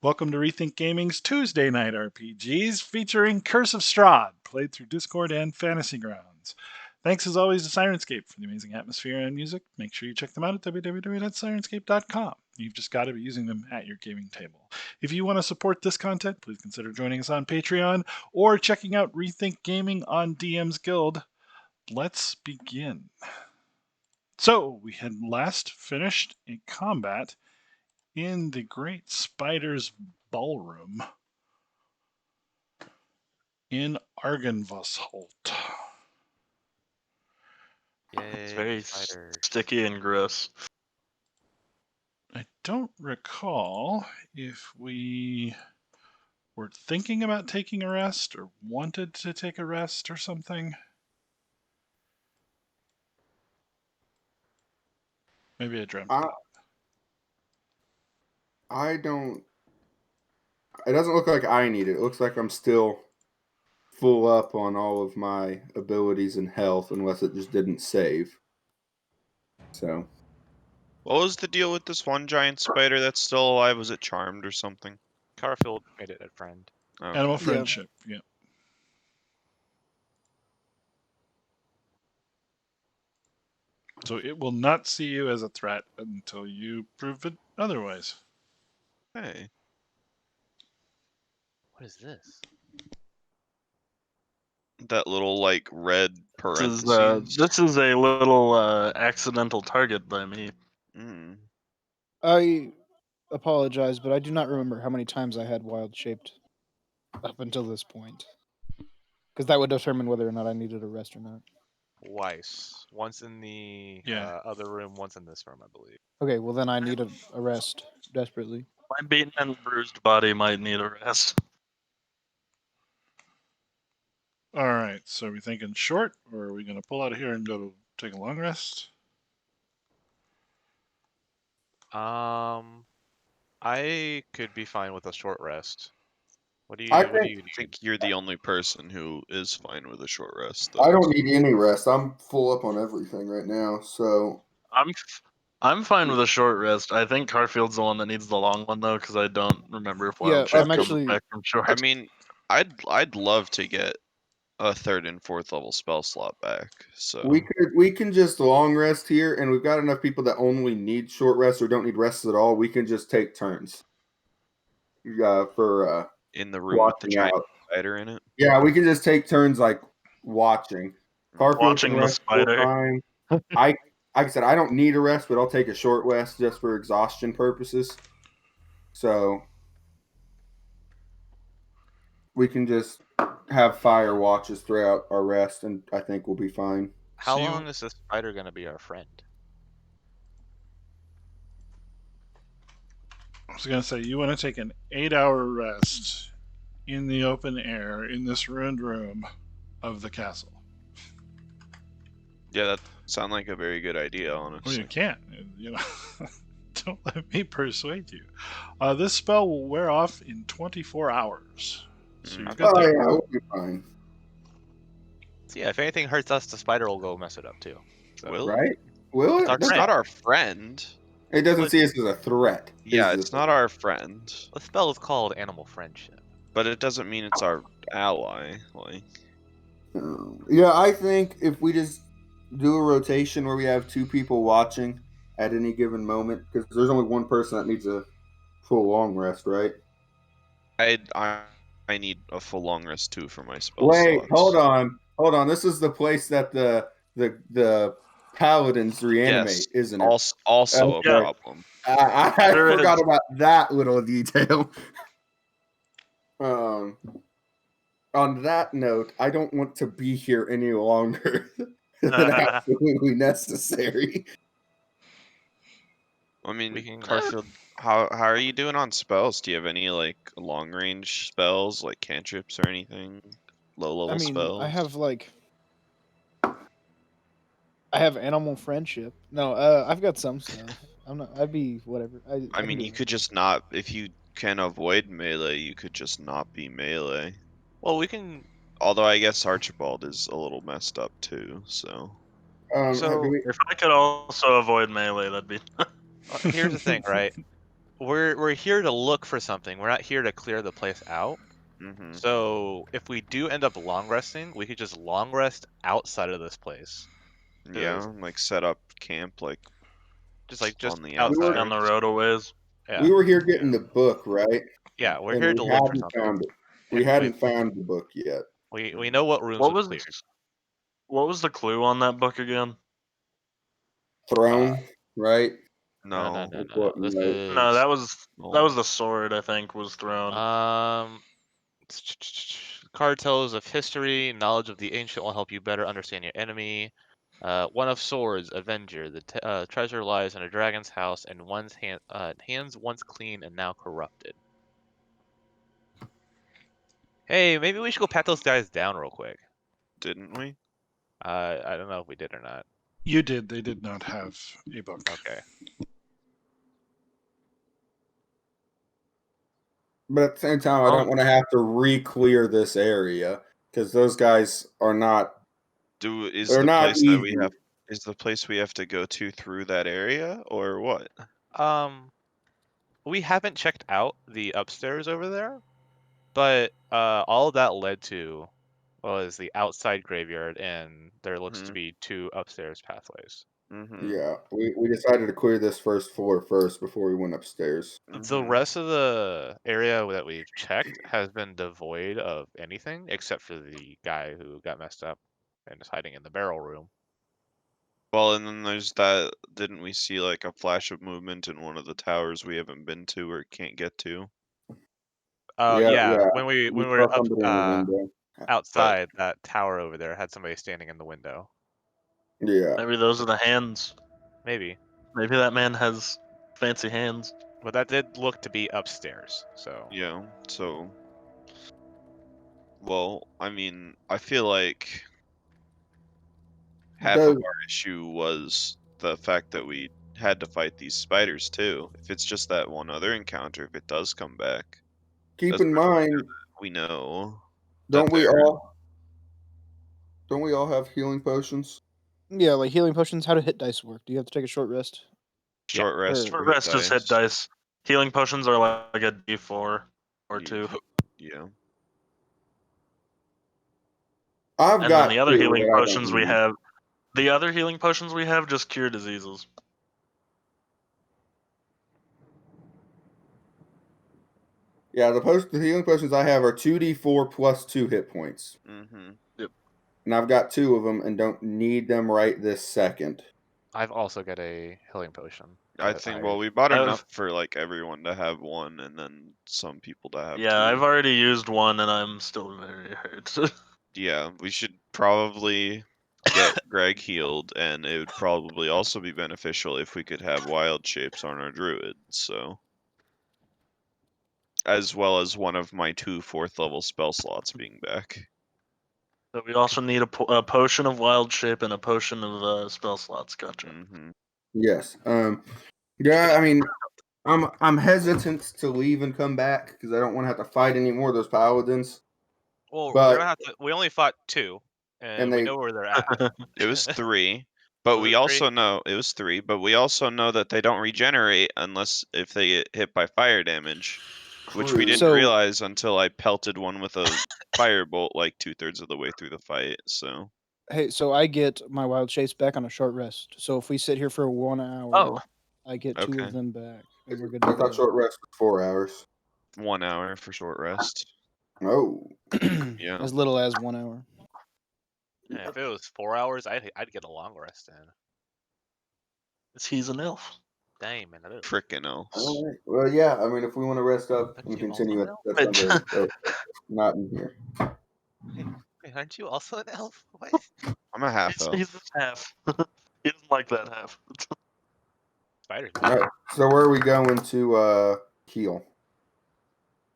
Welcome to Rethink Gaming's Tuesday Night RPGs featuring Curse of Strahd, played through Discord and Fantasy Grounds. Thanks as always to Sirenscape for the amazing atmosphere and music. Make sure you check them out at www.sirenscape.com. You've just got to be using them at your gaming table. If you want to support this content, please consider joining us on Patreon or checking out Rethink Gaming on DM's Guild. Let's begin. So, we had last finished a combat in the Great Spider's Ballroom in Argenvosholt. It's Yay, very spider. sticky and gross. I don't recall if we were thinking about taking a rest or wanted to take a rest or something. Maybe I dreamt that. I don't. It doesn't look like I need it. It looks like I'm still full up on all of my abilities and health, unless it just didn't save. So. What was the deal with this one giant spider that's still alive? Was it charmed or something? Garfield made it a friend. Okay. Animal friendship, yeah. So it will not see you as a threat until you prove it otherwise. Hey. What is this? That little, like, red parentheses. This is a little accidental target by me. Mm. I apologize, but I do not remember how many times I had wild shaped up until this point. Because that would determine whether or not I needed a rest or not. Twice. Once in the other room, once in this room, I believe. Okay, well then I need a rest desperately. My beaten and bruised body might need a rest. All right, so are we thinking short, or are we going to pull out of here and go to take a long rest? I could be fine with a short rest. What do you? I What do you I need? think you're the only person who is fine with a short rest. I don't need any rest. I'm full up on everything right now. So. I'm fine with a short rest. I think Carfield's the one that needs the long one though, because I don't remember if Wild Yeah, Shape I'm comes actually- back from short. I mean, I'd love to get a 3rd and 4th level spell slot back. So We can just long rest here, and we've got enough people that only need short rest or don't need rests at all. We can just take turns. For in the room with the watching giant out. spider in it. Yeah, we can just take turns like watching. Garfield Watching can the rest full spider. time. Like I said, I don't need a rest, but I'll take a short rest just for exhaustion purposes. So we can just have fire watches throughout our rest, and I think we'll be fine. How So you- long is this spider gonna be our friend? I was going to say, you want to take an 8-hour rest in the open air in this ruined room of the castle. Yeah, that sounds like a very good idea, Well, honestly. you can't. You know, don't let me persuade you. This spell will wear off in 24 hours. So you've got Oh that. yeah, we'll be fine. So yeah, if anything hurts us, the spider will go mess it up too. So, Will it? Right? Will It's it? our It's not our friend. It doesn't see us as a threat. Yeah, is it's the not our friend. the spell is called Animal Friendship. But it doesn't mean it's our ally. Like, Yeah, I think if we just do a rotation where we have 2 people watching at any given moment, because there's only one person that needs a full long rest, right? I need a full long rest too for my spell Wait, slots. hold on. This is the place that the paladins reanimate, Yes, isn't it? also a Okay. problem. I Sure forgot is. about that little detail. On that note, I don't want to be here any longer than absolutely necessary. I mean, We can- Carfield, how are you doing on spells? Do you have any like long range spells, like cantrips or anything? Low level I mean, spells? I have animal friendship. No, I've got some stuff. I'd be whatever. I I can mean, do you it. could just not. If you can avoid melee, you could just not be melee. Well, we can. Although I guess Archibald is a little messed up too. So So- Do we- If I could also avoid melee, that'd be. Here's the thing, right? we're here to look for something. We're not here to clear the place out. Mm-hmm. So if we do end up long resting, we could just long rest outside of this place. Yeah, like set up camp like Just on the outside. On the outskirts. road a ways. Yeah. We were here getting the book, right? Yeah, we're And here we to look for hadn't something. found it. We And hadn't found the book yet. we know what rooms What we've was cleared. what was the clue on that book again? Throne, right? No. That's what This we know. No, is that was the sword. I think was thrown. card tells of history, knowledge of the ancient will help you better understand your enemy. One of swords, Avenger. The treasure lies in a dragon's house, and one's hands once clean and now corrupted. Hey, maybe we should go pat those guys down real quick. Didn't we? I don't know if we did or not. You did. They did not have a book. Okay. But at the same time, I don't want to have to re-clear this area because those guys are not. Is They're the not place that we easy. have is the place we have to go to through that area or what? We haven't checked out the upstairs over there, but all of that led to was the outside graveyard, and there looks to be 2 upstairs pathways. Mm-hmm. Yeah, we decided to clear this first floor first before we went upstairs. The rest of the area that we've checked has been devoid of anything except for the guy who got messed up and is hiding in the barrel room. Well, and then there's that. Didn't we see like a flash of movement in one of the towers we haven't been to or can't get to? Yeah. When we were saw up somebody in the window. outside, that tower over there had somebody standing in the window. Yeah, Maybe those are the hands. Maybe. Maybe that man has fancy hands. But that did look to be upstairs, so. Yeah. So, well, I mean, I feel like half of our issue was the fact that we had to fight these spiders too. If it's just that one other encounter, if it does come back, keep that's in pretty mind, clear that we know. don't we they're- all have healing potions? Yeah, like healing potions. How do hit dice work? Do you have to take a short rest? Short rest. or- for Short rest is hit dice. Healing potions are like a D4 or 2. Yeah. I've And got then the other 2 healing that I don't potions we need. have. The other healing potions we have just cure diseases. Yeah, the healing potions I have are 2d4 plus 2 hit points. Mm-hmm. And I've got 2 of them and don't need them right this second. I've also got a healing potion. I that think. Well, we bought I've- enough for like everyone to have one, and then some people to have. Yeah, 2. I've already used one and I'm still very hurt. Yeah, we should probably get Greg healed, and it would probably also be beneficial if we could have wild shapes on our druid. So, as well as one of my 2 4th level spell slots being back. So we also need a potion of wild shape and a potion of spell slots. Gotcha. Mm-hmm. Yes. Yeah, I mean, I'm hesitant to leave and come back because I don't want to have to fight any more of those paladins. Well, But- we're gonna have to. We only fought 2, and we they- know where they're at. It was 3, but Was we it also 3? know it was 3. But we also know that they don't regenerate unless if they get hit by fire damage, which we True. didn't So- realize until I pelted one with a firebolt like 2/3 of the way through the fight. So. Hey, so I get my wild shapes back on a short rest. So if we sit here for 1 hour, Oh. I get 2 Okay. of them back, and we're good I to thought go. short rest was 4 hours. 1 hour for short rest. Oh. Yeah. As little as 1 hour. And if it was 4 hours, I'd get a long rest in. He's an elf. Dang, man. Frickin' elves. All right. Well, yeah. I mean, if we want to rest up Aren't and you continue, also that's not in here. Wait, aren't you also an elf? What? I'm a half elf. He's this half. He doesn't like that half. Spiders. All right. So where are we going to heal?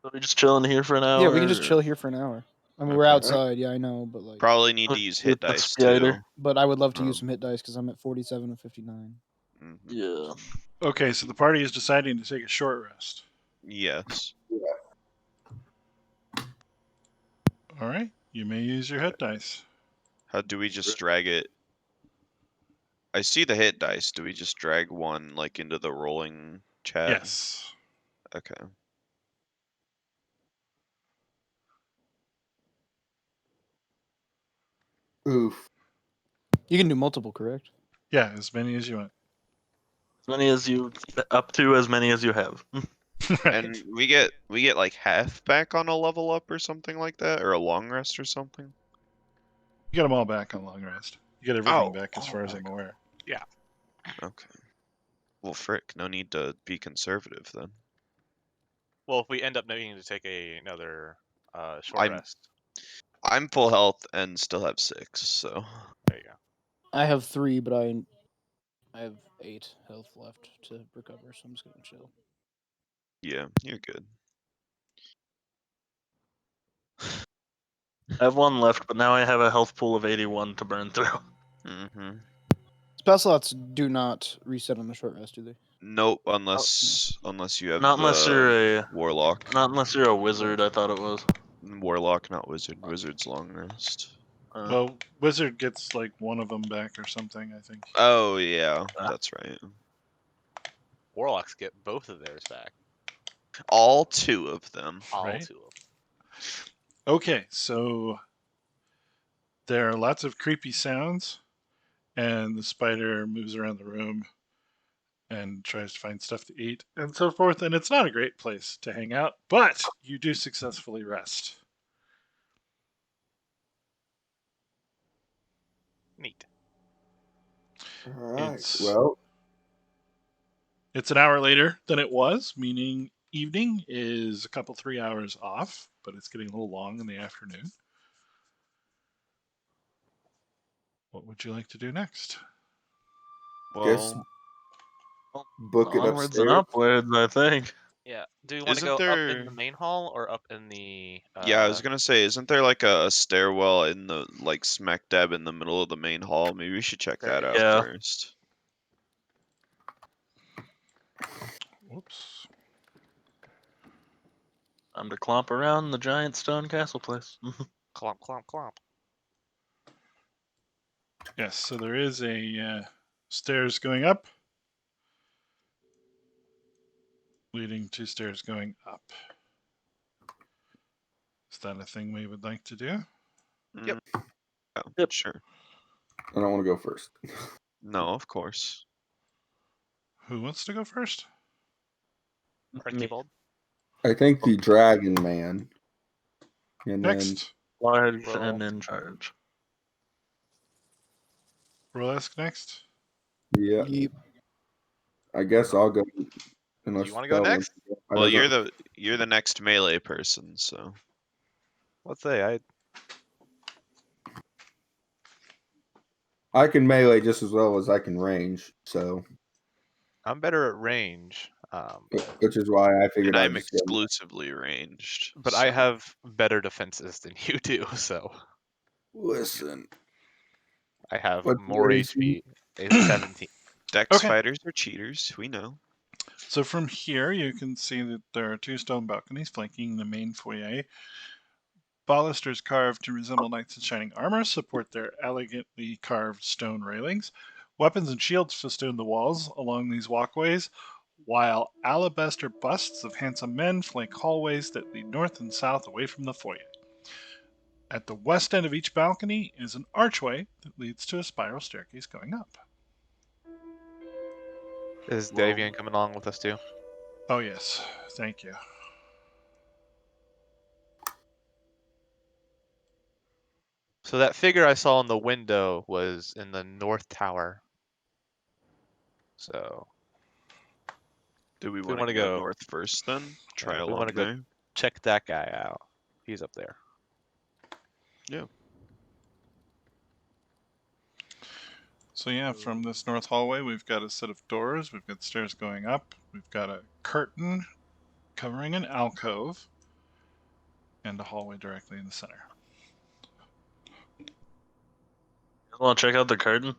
So we just chilling here for an hour. Yeah, we can just chill here for an hour. I mean, we're Okay. outside. Yeah, I know, but like, Probably need to use hit With the dice spider. too. but I would love to use Um, some hit dice because I'm at 47 and 59. Mhm. Yeah. Okay, so the party is deciding to take a short rest. Yes. All right, you may use your hit dice. How do we just drag it? I see the hit dice. Do we just drag one like into the rolling chat? Yes. Okay. Oof. You can do multiple, correct? Yeah, as many as you want. As many as you up to as many as you have. Right. And we get like half back on a level up or something like that, or a long rest or something. You get them all back on long rest. You get everything Oh, back as all far as I'm back. aware. Okay. Well, frick, no need to be conservative then. Well, if we end up needing to take another short I'm- rest, I'm full health and still have 6, so there you go. I have 3, but I have 8 health left to recover, so I'm just gonna chill. yeah, you're good. I have 1 left, but now I have a health pool of 81 to burn through. Mm-hmm. Spell slots do not reset on a short rest, do they? Nope, unless you have Not unless you're a warlock. not unless you're a wizard. I thought it was. Warlock, not wizard. Wizard's long rest. Well, wizard gets like one of them back or something, I think. Oh yeah, Ah. that's right. Warlocks get both of theirs back. All 2 of them. All Right. 2 of them. Okay, so there are lots of creepy sounds, and the spider moves around the room and tries to find stuff to eat and so forth. And it's not a great place to hang out, but you do successfully rest. Neat. All right. It's- Well, It's an hour later than it was, meaning evening is a couple 3 hours off, but it's getting a little long in the afternoon. What would you like to do next? guess Well, book it Onwards and upstairs. upwards, I think. Yeah. Do you want to Isn't go up in there- the main hall or up in the? yeah, I was gonna say, isn't there like a stairwell in the like smack dab in the middle of the main hall? Maybe we should check There that you out go. first. Whoops. I'm to clomp around the giant stone castle place. Clomp, clomp, clomp. Yes, so there is a stairs going up, leading to stairs going up. Is that a thing we would like to do? Yep. Yeah, Yep. sure. I don't want to go first. No, of course. Who wants to go first? Cranky bulb. I think the dragon man. And Next. Large Roll. and in charge. Burlesque next. then, yeah, Yeep. I guess I'll go. Do Unless you want to go Bell next? wants to go. I Well, don't- you're the next melee person, so Let's say I can melee just as well as I can range, so I'm better at range. which is why I figured and I'd I'm just go. exclusively ranged. But I so- have better defenses than you do, so Listen, I have What's more your HP. It's 17. Dex Okay. fighters are cheaters, we know. So from here, you can see that there are 2 stone balconies flanking the main foyer. Balusters carved to resemble knights in shining armor support their elegantly carved stone railings. Weapons and shields festoon the walls along these walkways, while alabaster busts of handsome men flank hallways that lead north and south away from the foyer. At the west end of each balcony is an archway that leads to a spiral staircase going up. Is Well- Davian coming along with us too? Oh, yes. Thank you. So that figure I saw in the window was in the north tower. So Do we we want wanna to go go- north first then? Try we along wanna go- there. check that guy out. He's up there. So yeah, from this north hallway, we've got a set of doors. We've got stairs going up. We've got a curtain covering an alcove, and a hallway directly in the center. You want to check out the curtain?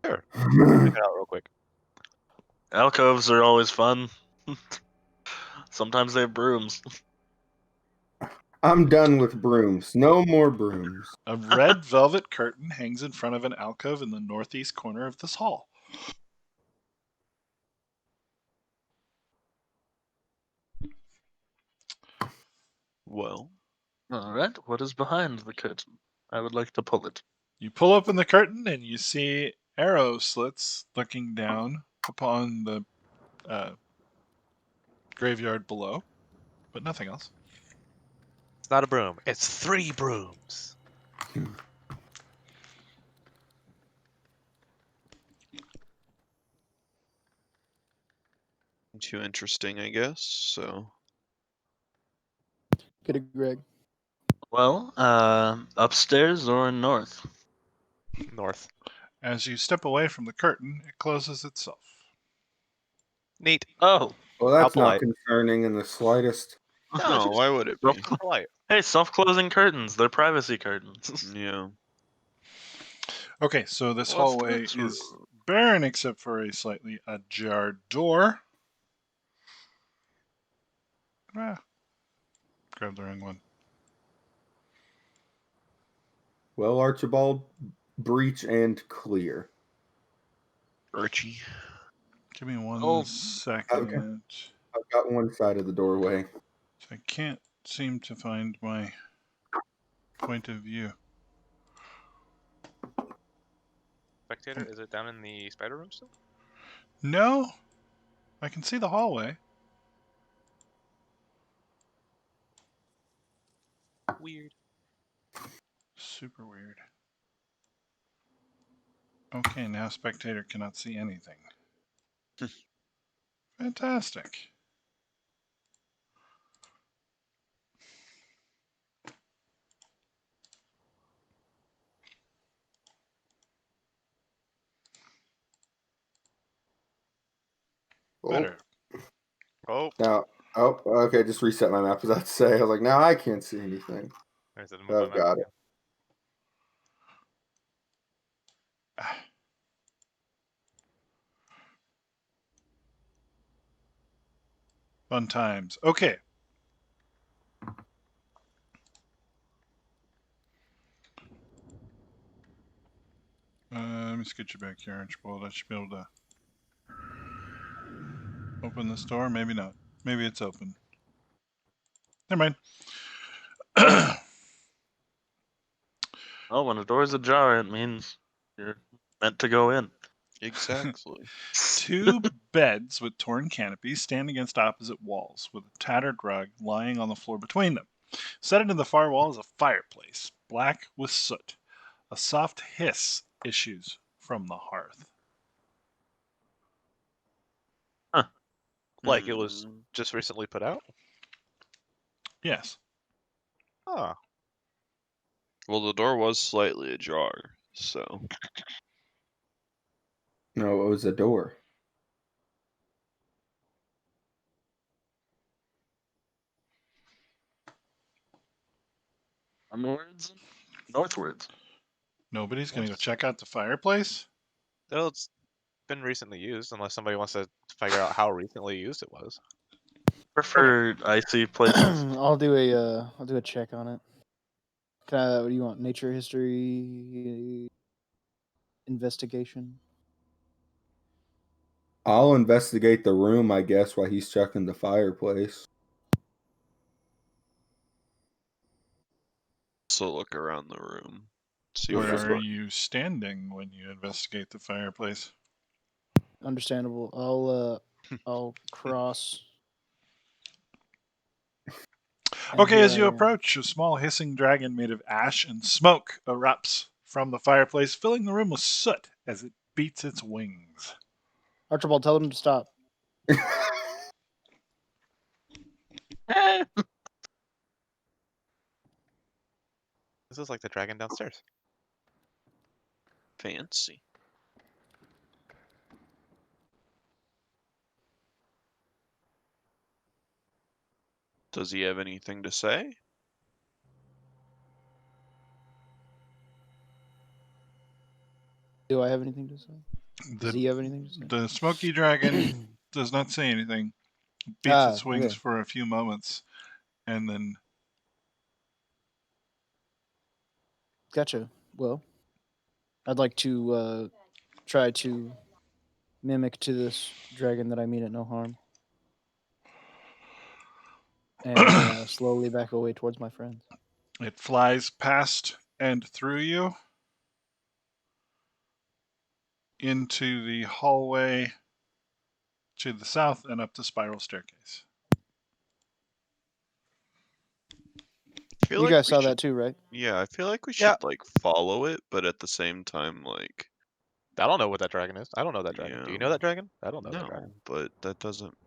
Check it out real quick. Alcoves are always fun. Sometimes they have brooms. I'm done with brooms. No more brooms. A red velvet curtain hangs in front of an alcove in the northeast corner of this hall. Well, All right, what is behind the curtain? I would like to pull it. You pull open the curtain and you see arrow slits looking down upon the graveyard below, but nothing else. It's not a broom. It's 3 brooms. too interesting, I guess. So, Get it, Greg. Well, upstairs or north? North. As you step away from the curtain, it closes itself. Neat. Oh, Well, that's How not polite. concerning in the slightest. no, why would it be? Polite. Hey, self-closing curtains. They're privacy curtains. Yeah. Okay, so this What's hallway this is room? barren except for a slightly ajar door. Ah, grabbed the wrong one. Well, Archibald, breach and clear. Archie. Give me one Oh, second. I've got one side of the doorway. So I can't seem to find my point of view. Spectator, is it down in the spider room still? No, I can see the hallway. Weird. Super weird. Okay, now spectator cannot see anything. Fantastic. Better. Oh, Now, okay, just reset my map. Was that to say? I was like, now I can't see anything. there's a I've got it. Fun times. Okay. Let me get you back here, Archibald. I should be able to open this door. Maybe not. Maybe it's open. Never mind. well, when a door's ajar, it means you're meant to go in. Exactly. 2 beds with torn canopies stand against opposite walls, with a tattered rug lying on the floor between them. Set into the far wall is a fireplace, black with soot. A soft hiss issues from the hearth. like it was Hmm. just recently put out? Yes. Ah. Well, the door was slightly ajar, so No, it was a door. Onwards, northwards. Nobody's going to go check out the fireplace? Well, it's been recently used, unless somebody wants to figure out how recently used it was. Prefer icy places. I'll do a check on it. What do you want? Nature history investigation. I'll investigate the room, I guess, while he's checking the fireplace. so look around the room. See Where what are you standing when you investigate the fireplace? Understandable. I'll cross. and Okay, here as you I am. approach, a small hissing dragon made of ash and smoke erupts from the fireplace, filling the room with soot as it beats its wings. Archibald, tell him to stop. This is like the dragon downstairs. fancy. Does he have anything to say? Do I have anything to say? Does he The, have anything to say? the smoky dragon does not say anything. It beats its wings okay. for a few moments and then Gotcha. Well, I'd like to try to mimic to this dragon that I mean it no harm. and slowly back away towards my friends. It flies past and through you into the hallway to the south and up the spiral staircase. I feel You like guys we saw should- that too, right? Yeah, I feel like we should Yeah. like follow it, but at the same time, like I don't know what that dragon is. I don't know that dragon. Do you know Yeah. that dragon? I don't know that no, dragon. but that doesn't.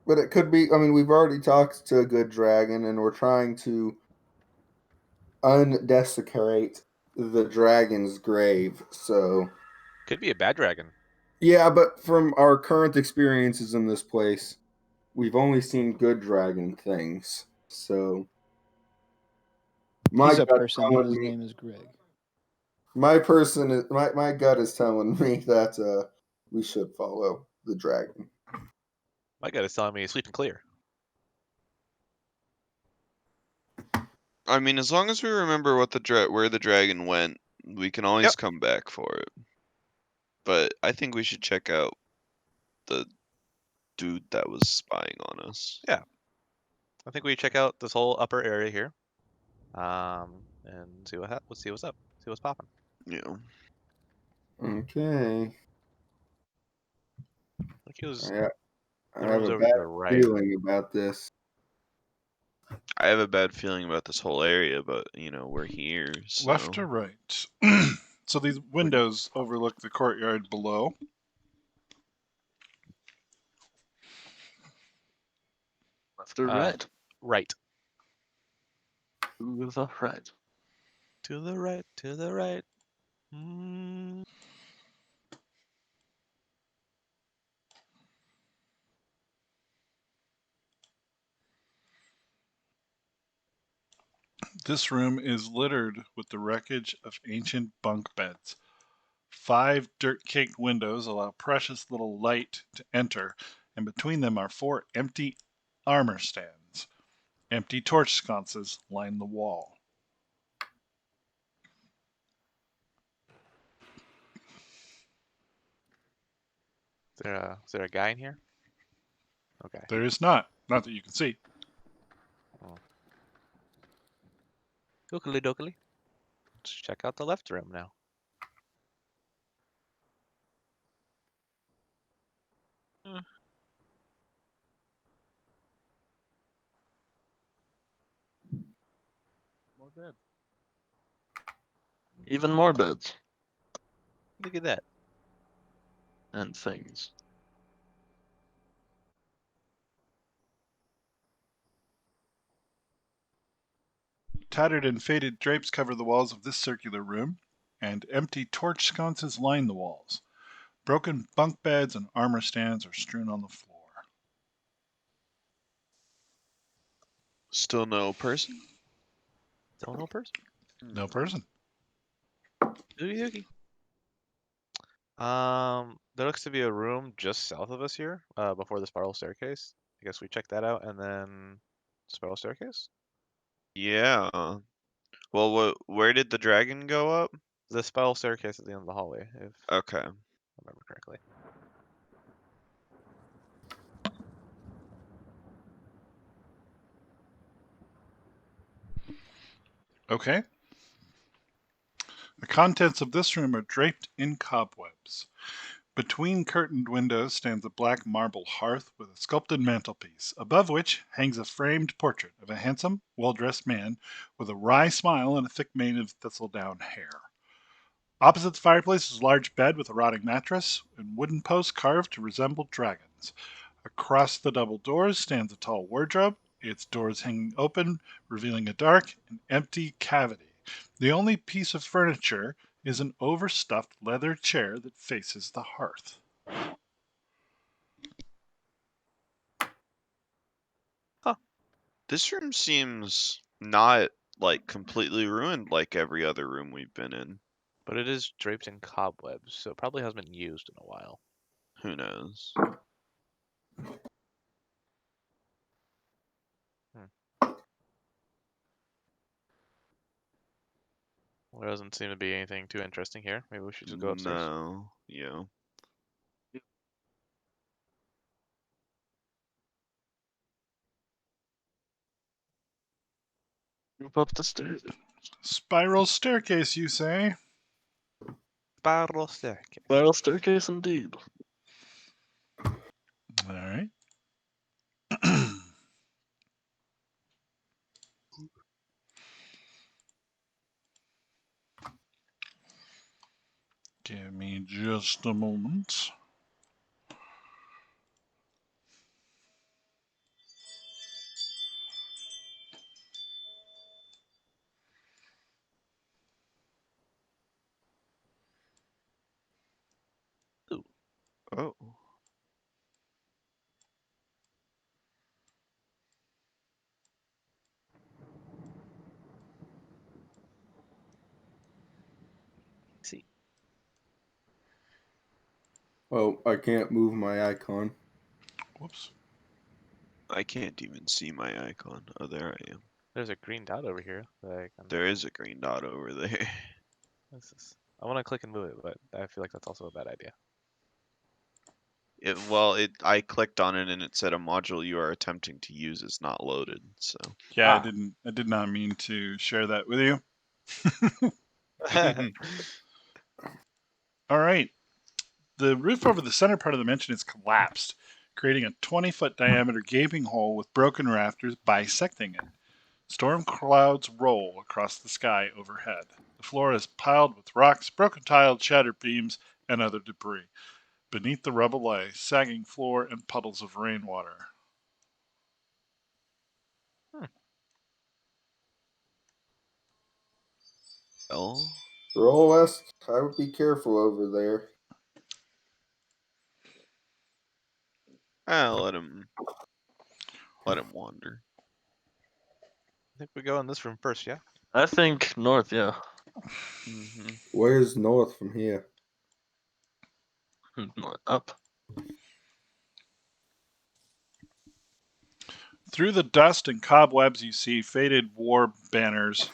But it could be. I mean, we've already talked to a good dragon, and we're trying to undesecrate the dragon's grave. So, Could be a bad dragon. yeah, but from our current experiences in this place, we've only seen good dragon things. So, my He's a gut's person, and telling his me, name is Greg. my gut is telling me that we should follow the dragon. My gut is telling me he's sleeping clear. I mean, as long as we remember what where the dragon went, we can always come back for it. But I think we should check out the dude that was spying on us. Yeah. I think we check out this whole upper area here, and see let's see what's up, see what's popping. Yeah. Okay. I think he was. I The have room's a over to bad the right. feeling about this. I have a bad feeling about this whole area, but we're here. So. Left or right? So these windows overlook the courtyard below. Left or right? Right. To the right. To the right. To the right. Mm. This room is littered with the wreckage of ancient bunk beds. 5 dirt-caked windows allow precious little light to enter, and between them are 4 empty armor stands. Empty torch sconces line the wall. Is there a guy in here? Okay. There is not that you can see. Dokily dokily. Let's check out the left room now. More beds. Even more beds Look at that. and things. Tattered and faded drapes cover the walls of this circular room, and empty torch sconces line the walls. Broken bunk beds and armor stands are strewn on the floor. Still no person? Still no person. No person. Doogie there looks to be a room just south of us here, before the spiral staircase. I guess we check that out and then spiral staircase. Yeah. Well, where did the dragon go up? The spiral staircase at the end of the hallway, if Okay. I remember correctly. Okay. The contents of this room are draped in cobwebs. Between curtained windows stands a black marble hearth with a sculpted mantelpiece, above which hangs a framed portrait of a handsome, well-dressed man with a wry smile and a thick mane of thistledown hair. Opposite the fireplace is a large bed with a rotting mattress and wooden posts carved to resemble dragons. Across the double doors stands a tall wardrobe, its doors hanging open, revealing a dark and empty cavity. The only piece of furniture is an overstuffed leather chair that faces the hearth. This room seems not like completely ruined like every other room we've been in. But it is draped in cobwebs, so it probably hasn't been used in a while. Who knows? Well, there doesn't seem to be anything too interesting here. Maybe we should just go upstairs. No. Yeah. Move up the stairs. Spiral staircase, you say? Spiral staircase. Spiral staircase indeed. All right. Give me just a moment. Oh. See. Oh, I can't move my icon. Whoops. I can't even see my icon. Oh, there I am. There's a green dot over here. That I can... There is a green dot over there. What's this? I want to click and move it, but I feel like that's also a bad idea. I clicked on it and it said a module you are attempting to use is not loaded. So Yeah, I did not mean to share that with you. All right. The roof over the center part of the mansion is collapsed, creating a 20-foot diameter gaping hole with broken rafters bisecting it. Storm clouds roll across the sky overhead. The floor is piled with rocks, broken tile, shattered beams, and other debris. Beneath the rubble lay sagging floor and puddles of rainwater. well, Roll West, I would be careful over there. let him wander. I think we go in this room first, yeah? I think north, yeah. Mm-hmm. Where's north from here? Up. Through the dust and cobwebs, you see faded war banners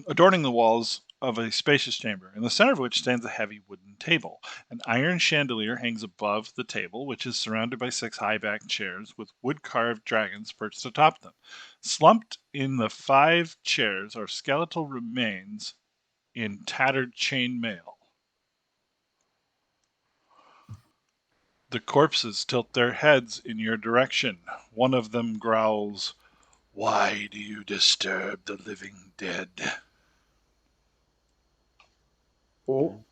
adorning the walls of a spacious chamber, in the center of which stands a heavy wooden table. An iron chandelier hangs above the table, which is surrounded by 6 high-backed chairs with wood-carved dragons perched atop them. Slumped in the 5 chairs are skeletal remains in tattered chainmail. The corpses tilt their heads in your direction. One of them growls, "Why do you disturb the living dead?" Oh,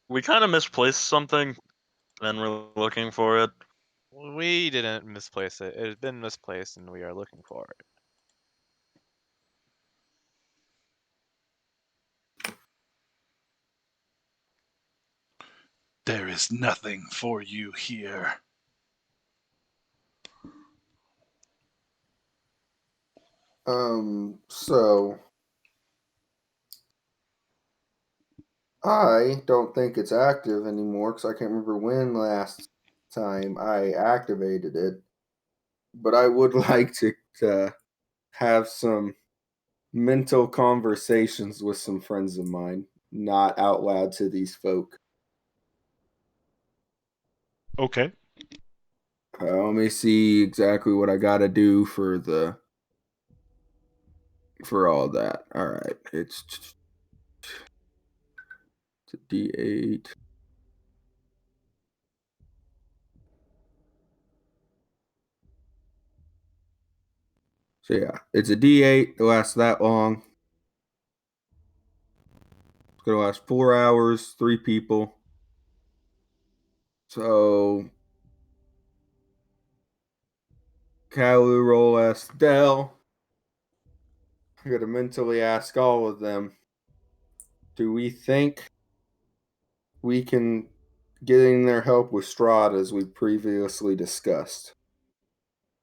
We kind of misplaced something, and we're looking for it. We didn't misplace it. It has been misplaced, and we are looking for it. There is nothing for you here. So I don't think it's active anymore because I can't remember when last time I activated it. But I would like to have some mental conversations with some friends of mine, not out loud to these folk. Okay. Let me see exactly what I got to do for all that. All right, it's a D8. So yeah, it's a D8. It lasts that long. It's gonna last 4 hours, 3 people. So Kalu, roll Estelle. I gotta mentally ask all of them. Do we think we can get in their help with Strahd as we previously discussed?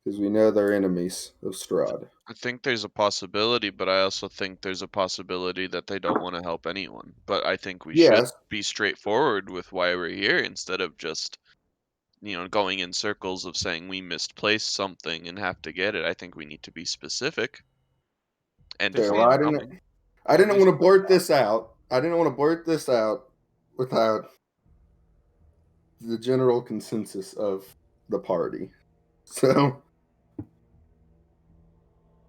Because we know they're enemies of Strahd. I think there's a possibility, but I also think there's a possibility that they don't want to help anyone. But I think we should Yes. be straightforward with why we're here instead of just, going in circles of saying we misplaced something and have to get it. I think we need to be specific and Okay, define well, I how. didn't want to blurt this out. I didn't want to blurt this out without the general consensus of the party. So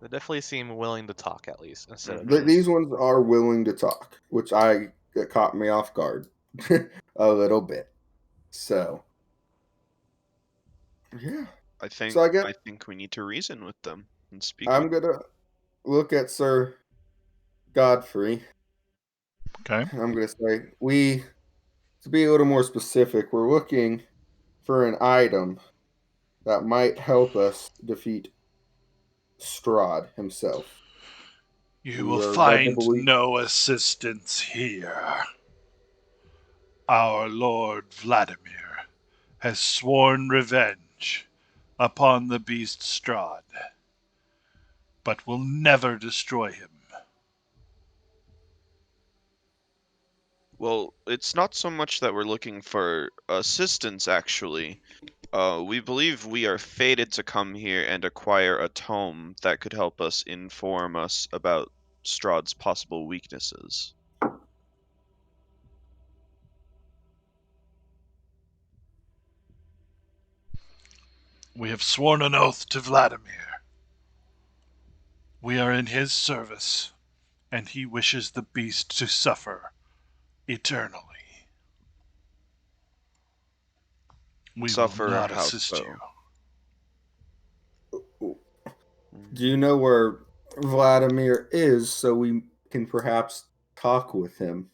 They definitely seem willing to talk at least instead of Mhm. these ones are willing to talk, which it caught me off guard a little bit. So yeah. I think So I guess we need to reason with them and speak I'm with gonna look at Sir Godfrey. Okay. I'm gonna say to be a little more specific, we're looking for an item that might help us defeat Strahd himself. You We will are led to find believe. no assistance here. Our Lord Vladimir has sworn revenge upon the beast Strahd, but will never destroy him. Well, it's not so much that we're looking for assistance, actually. We believe we are fated to come here and acquire a tome that could help us inform us about Strahd's possible weaknesses. We have sworn an oath to Vladimir. We are in his service, and he wishes the beast to suffer eternally. We will Suffer not how assist so? you. Do you know where Vladimir is so we can perhaps talk with him?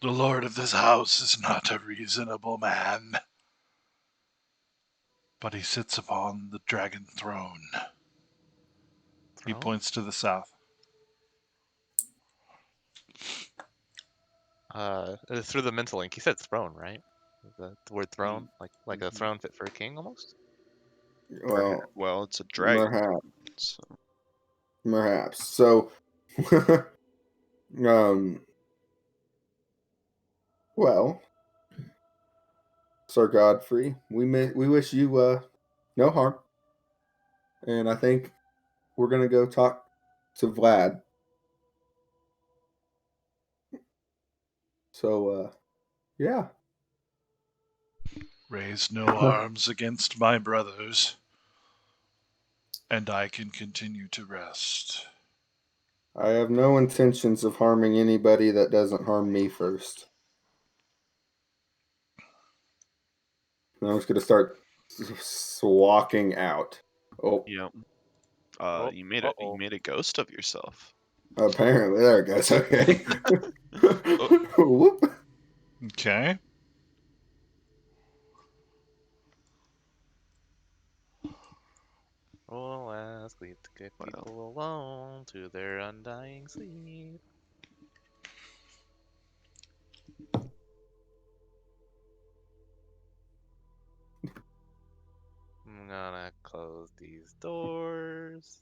The lord of this house is not a reasonable man, but he sits upon the dragon throne. He Throne? points to the south. Through the mental link, he said throne, right? The word throne, like a Mhm. throne fit for a king, almost. Well, It's a dragon. perhaps. So. Perhaps. So, um, well, Sir Godfrey, we wish you no harm, and I think we're gonna go talk to Vlad. So, yeah. Raise no arms against my brothers, and I can continue to rest. I have no intentions of harming anybody that doesn't harm me first. And I'm just gonna start walking out. Oh, Yep. Oh, You made uh-oh. a ghost of yourself. apparently there it goes. Okay. Oh. Whoop. Okay. Oh, ask leave to get Well. people alone to their undying sleep. I'm gonna close these doors.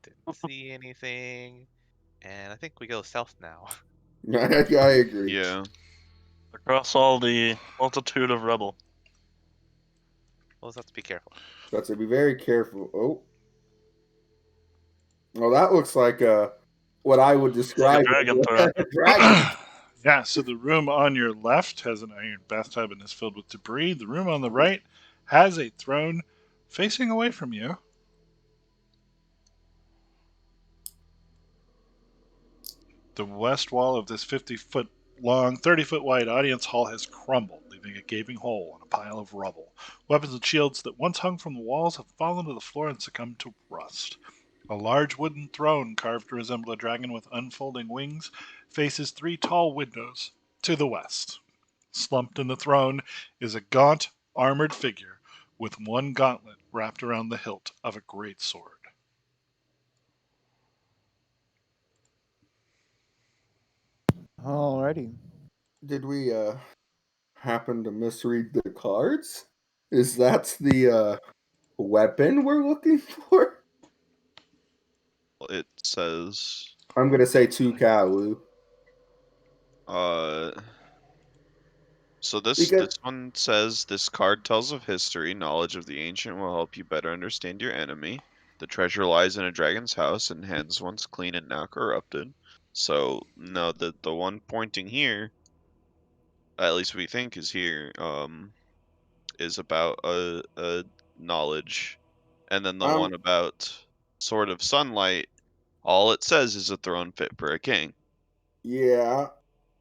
Didn't see anything. And I think we go south now. I agree. Yeah. Across all the multitude of rubble. We'll just have to be careful. So I have to be very careful. Oh. Well, that looks like what I would describe dragon as throat. a dragon. Yeah, so the room on your left has an iron bathtub and is filled with debris. The room on the right has a throne facing away from you. The west wall of this 50-foot long, 30-foot wide audience hall has crumbled, leaving a gaping hole in a pile of rubble. Weapons and shields that once hung from the walls have fallen to the floor and succumbed to rust. A large wooden throne, carved to resemble a dragon with unfolding wings, faces 3 tall windows to the west. Slumped in the throne is a gaunt, armored figure with one gauntlet wrapped around the hilt of a great sword. Alrighty. Did we happen to misread the cards? Is that the weapon we're looking for? It says I'm gonna say 2 Kalu. So this Because one says this card tells of history. Knowledge of the ancient will help you better understand your enemy. The treasure lies in a dragon's house and hands once clean and now corrupted. So no, the one pointing here, at least we think is here, is about a knowledge, and then the Um, one about Sword of Sunlight, all it says is a throne fit for a king. Yeah,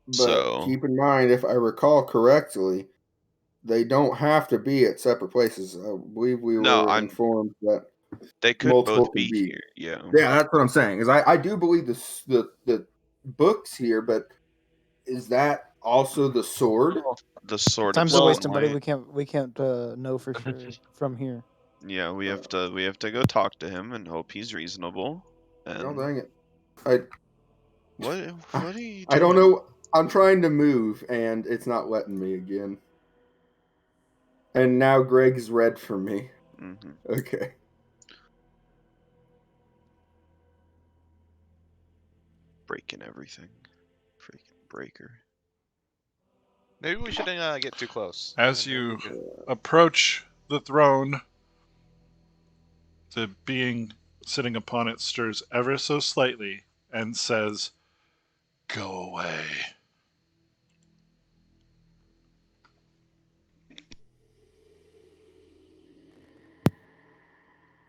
but So keep in mind, if I recall correctly, they don't have to be at separate places. I believe we no, were informed that they could multiple both can be be. here. Yeah. Yeah, that's what I'm saying. Is I do believe the books here, but is that also the sword? The Sword of Time's a Well- wasting, buddy. Sunlight. We can't know for sure from here. Yeah, we have to go talk to him and hope he's reasonable. Oh And dang it! I what are you doing? I don't know. I'm trying to move, and it's not letting me again. And now Greg's red for me. Mm-hmm. Okay. Breaking everything. Freaking breaker. Maybe we shouldn't get too close. As Maybe you we should- approach the throne, the being sitting upon it stirs ever so slightly and says, "Go away."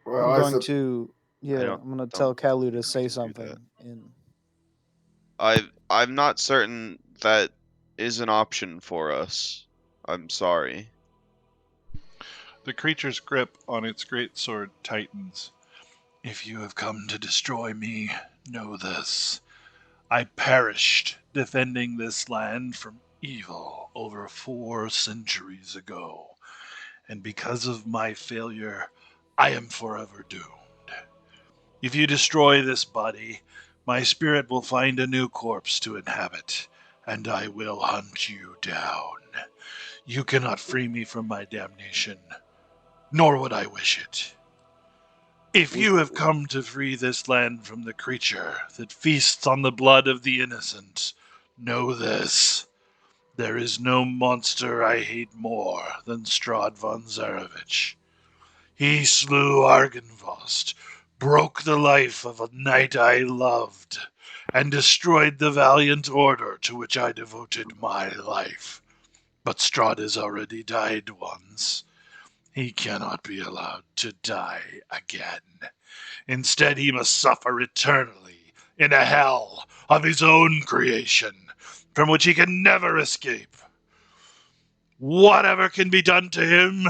Well, I'm going to don't- I'm gonna don't tell Kalu to think say we can do something. that. In I'm not certain that is an option for us. I'm sorry. The creature's grip on its great sword tightens. "If you have come to destroy me, know this. I perished defending this land from evil over 4 centuries ago, and because of my failure, I am forever doomed. If you destroy this body, my spirit will find a new corpse to inhabit, and I will hunt you down. You cannot free me from my damnation, nor would I wish it. If you have come to free this land from the creature that feasts on the blood of the innocent, know this. There is no monster I hate more than Strahd von Zarevich. He slew Argynvost, broke the life of a knight I loved, and destroyed the valiant order to which I devoted my life. But Strahd has already died once. He cannot be allowed to die again. Instead, he must suffer eternally in a hell of his own creation, from which he can never escape. Whatever can be done to him,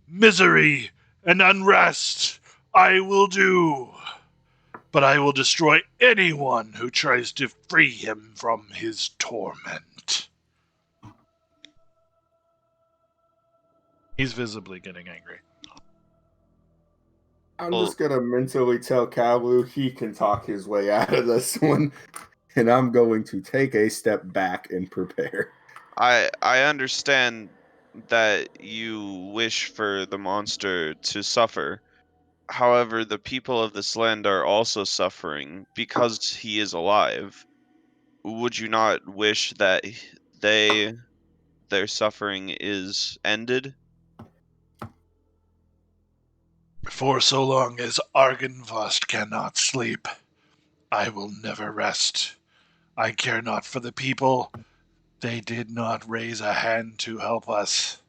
misery and unrest, I will do. But I will destroy anyone who tries to free him from his torment." He's visibly getting angry. I'm Well- just gonna mentally tell Kalu he can talk his way out of this one, and I'm going to take a step back and prepare. I understand that you wish for the monster to suffer. However, the people of this land are also suffering because he is alive. Would you not wish that their suffering is ended? For so long as Argynvost cannot sleep, I will never rest. I care not for the people. They did not raise a hand to help us.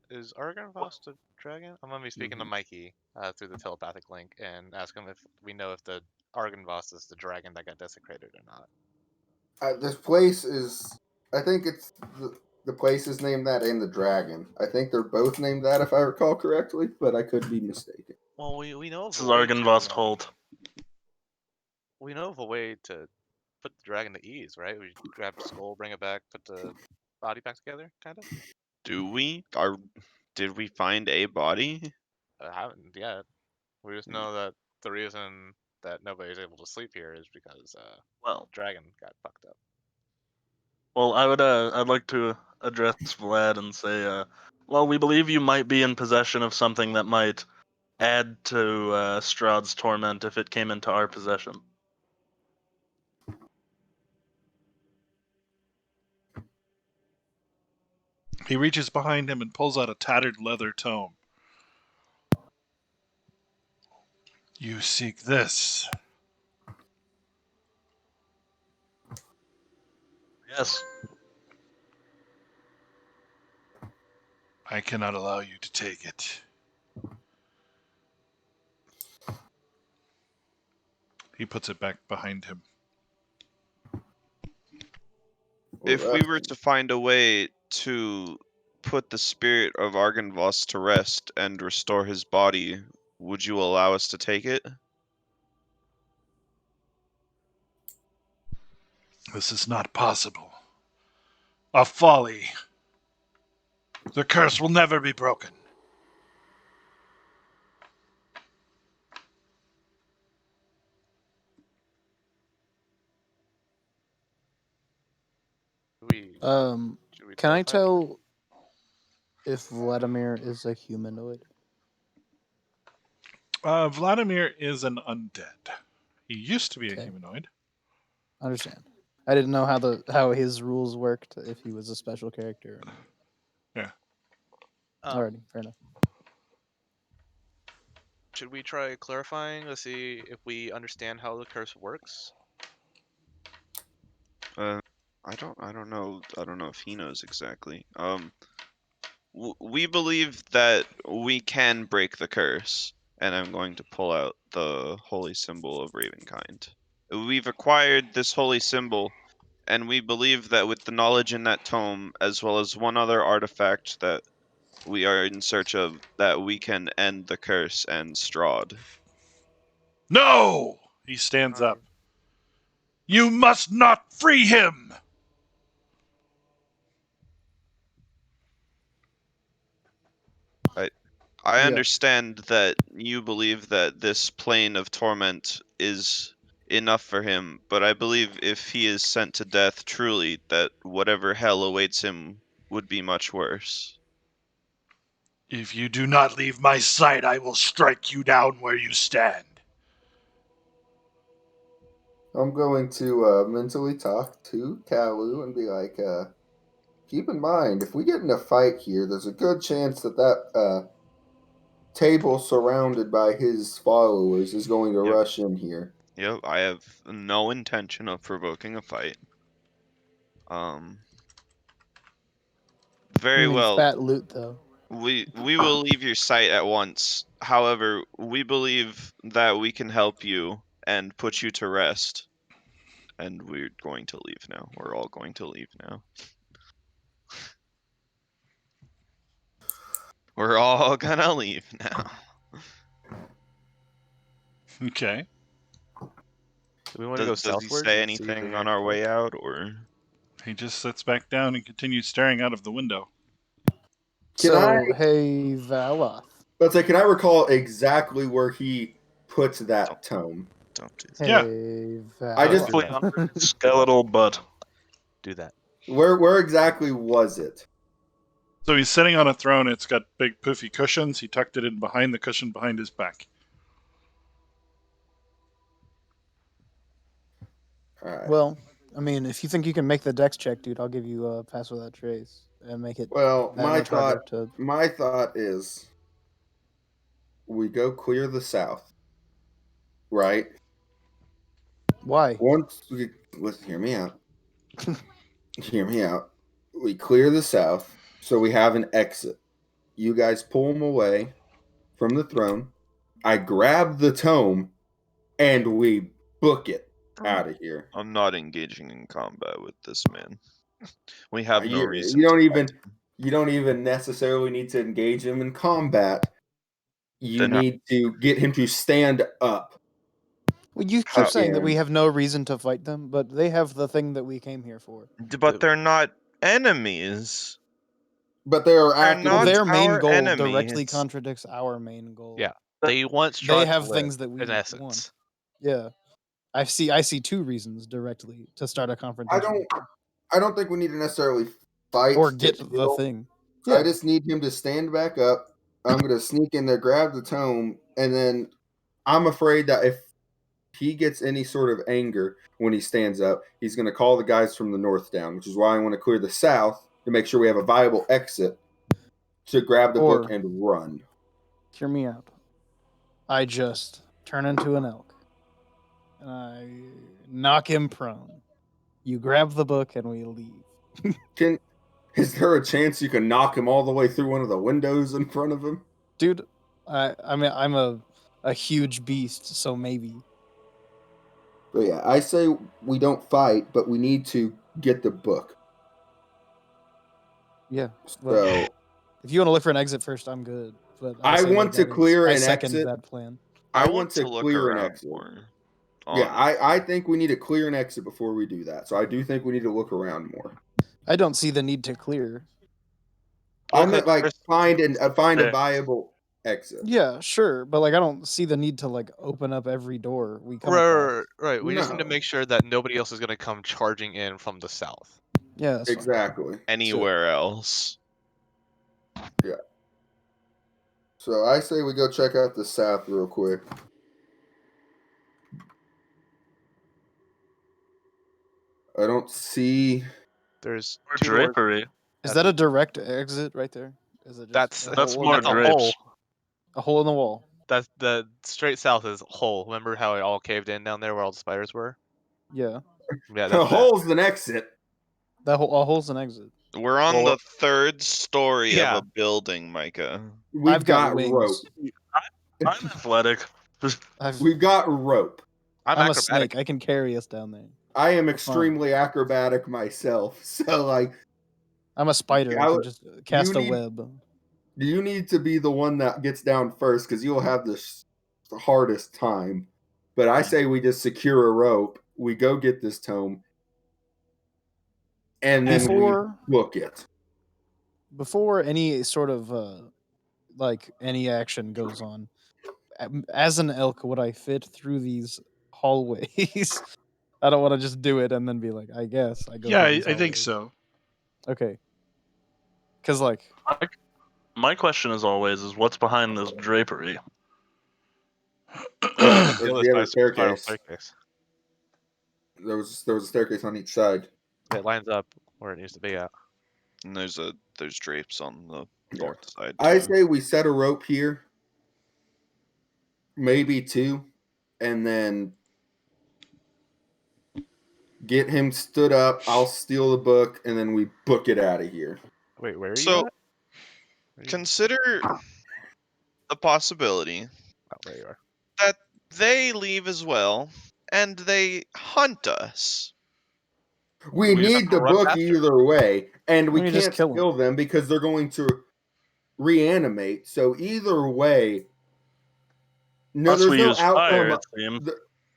Is Argynvost a dragon? I'm gonna be speaking to Mikey through the telepathic link and ask him if we know if the Argynvost is the dragon that got desecrated or not. This place is, I think it's the place is named that and the dragon. I think they're both named that if I recall correctly, but I could be mistaken. Well, we know of This a is way Argynvost to, Holt. we know of a way to put the dragon to ease, right? We grab the skull, bring it back, put the body back together, kind of. Do we? Did we find a body? I haven't yet. We just know that the reason that nobody's able to sleep here is because Well, dragon got fucked up. I'd like to address Vlad and say, well, we believe you might be in possession of something that might add to Strahd's torment if it came into our possession. He reaches behind him and pulls out a tattered leather tome. "You seek this. Yes. I cannot allow you to take it. He puts it back behind him. If we were to find a way to put the spirit of Argynvost to rest and restore his body, would you allow us to take it? This is not possible. A folly. The curse will never be broken. Should we Can I clarify? tell if Vladimir is a humanoid? Vladimir is an undead. He used to be a Okay. humanoid. Understand. I didn't know how his rules worked, if he was a special character. Yeah. Alrighty, fair enough. Should we try clarifying to see if we understand how the curse works? I don't know if he knows exactly. We believe that we can break the curse, and I'm going to pull out the holy symbol of Ravenkind. We've acquired this holy symbol, and we believe that with the knowledge in that tome, as well as one other artifact that we are in search of, that we can end the curse and Strahd. No! He stands up. You must not free him! I Yeah. understand that you believe that this plane of torment is enough for him, but I believe if he is sent to death truly, that whatever hell awaits him would be much worse. If you do not leave my sight, I will strike you down where you stand. I'm going to mentally talk to Kalu and be like, keep in mind, if we get in a fight here, there's a good chance that table surrounded by his followers is going to Yep. rush in here. Yep, I have no intention of provoking a fight. Very well. Fat loot, though. We will leave your sight at once. However, we believe that we can help you and put you to rest. And we're going to leave now. We're all going to leave now. We're all gonna leave now. Okay. Do we want to go Does he southward? say and see if they're anything here on to our way fight? out, or? He just sits back down and continues staring out of the window. Can I- Hey, Valoth. Let's say, can I recall exactly where he puts that tome? Don't do that. Hey, Yeah. Valoth. I just- Hopefully under his skeletal butt. Do that. Where exactly was it? So he's sitting on a throne. It's got big poofy cushions. He tucked it in behind the cushion behind his back. All right. Well, I mean, if you think you can make the dex check, dude, I'll give you a pass without trace and make it Well, that my much harder thought is we go clear the south, right? Why? Once we listen, hear me out. Hear me out. We clear the south, so we have an exit. You guys pull him away from the throne. I grab the tome, and we book it out of here. I'm not engaging in combat with this man. We have no reason. You don't to even fight. you don't even necessarily need to engage him in combat. You Then need to get him to stand up. Well, you How- keep saying that we And- have no reason to fight them, but they have the thing that we came here for. But they're not enemies. But they are They're acting. not Their main our goal enemies. directly contradicts our main goal. Yeah. They want Strahd They to have live, things that we in want. essence. Yeah. I see two reasons directly to start a confrontation. I don't think we need to necessarily fight Or to get the kill. thing. I just need him to stand back up. I'm gonna sneak in there, grab the tome, and then I'm afraid that if he gets any sort of anger when he stands up, he's gonna call the guys from the north down, which is why I want to clear the south to make sure we have a viable exit to grab the book Or- and run. Hear me out. I just turn into an elk. And I knock him prone. You grab the book and we leave. Is there a chance you can knock him all the way through one of the windows in front of him? Dude, I mean, I'm a huge beast, so maybe. But yeah, I say we don't fight, but we need to get the book. Yeah. So Well, if you want to look for an exit first, I'm good. But I say want that to clear I an second exit. that plan. I I want to look clear an around exit. more. Yeah, honestly. I think we need to clear an exit before we do that. So I do think we need to look around more. I don't see the need to clear. I Okay, meant like first- find a Yeah. viable exit. Yeah, sure, but like I don't see the need to like open up every door we come across. Right. We just need to No. make sure that nobody else is gonna come charging in from the south. Yeah, that's fine. Exactly. Anywhere else. So I say we go check out the south real quick. I don't see. There's Or 2 doors. drapery. Is that a direct exit right there? Is it just That's a That's hole more in the a wall? drapes. hole. A hole in the wall. That's the straight south is hole. Remember how it all caved in down there where all the spiders were? Yeah, Yeah, The that's that. hole's an exit. that hole. A hole's an exit. We're on Well, the 3rd story yeah. of a building, Micah. We've I've got rope. wings. I'm athletic. We've got rope. I'm a acrobatic. snake. I can carry us down there. I am extremely acrobatic myself. So like, I'm a spider. I can just cast a need- web. you need to be the one that gets down first because you'll have the hardest time. But I say we just secure a rope. We go get this tome, and then Before we book it. before any sort of like any action goes on, as an elk, would I fit through these hallways? I don't want to just do it and then be like, I guess I go. Yeah, through these I think hallways. so. Okay. Because like, My question as always is what's behind this drapery? That's The other the other side's a spiral staircase. staircase. There was a staircase on each side. It lines up where it needs to be at. And there's drapes on the north side. I too. say we set a rope here, maybe 2, and then get him stood up. I'll steal the book, and then we book it out of here. Wait, where are you So at? consider the possibility Oh, there you are. that they leave as well and they hunt us. We We just have need to the run book faster. either way, and we We just can't kill 'em. kill them because they're going to reanimate. So either way, no, Unless there's we no use fire, outcome. it seems.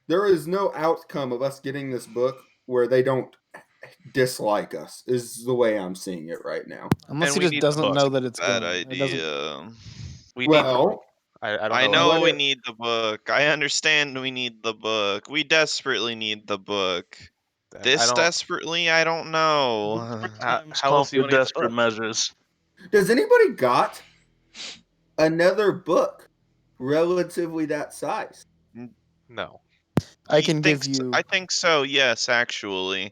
There is no outcome of us getting this book where they don't dislike us. Is the way I'm seeing it right now. unless And he we just need the doesn't book. know that it's Bad gone. It doesn't. idea. We need the book. Well, I don't I know. know what we if- need the book. I understand we need the book. We desperately need the book. This desperately, I don't know. Sometimes how call else do you for want to get the desperate book? measures. does anybody got another book relatively that size? No. I He can give thinks- you. I think so. Yes, actually.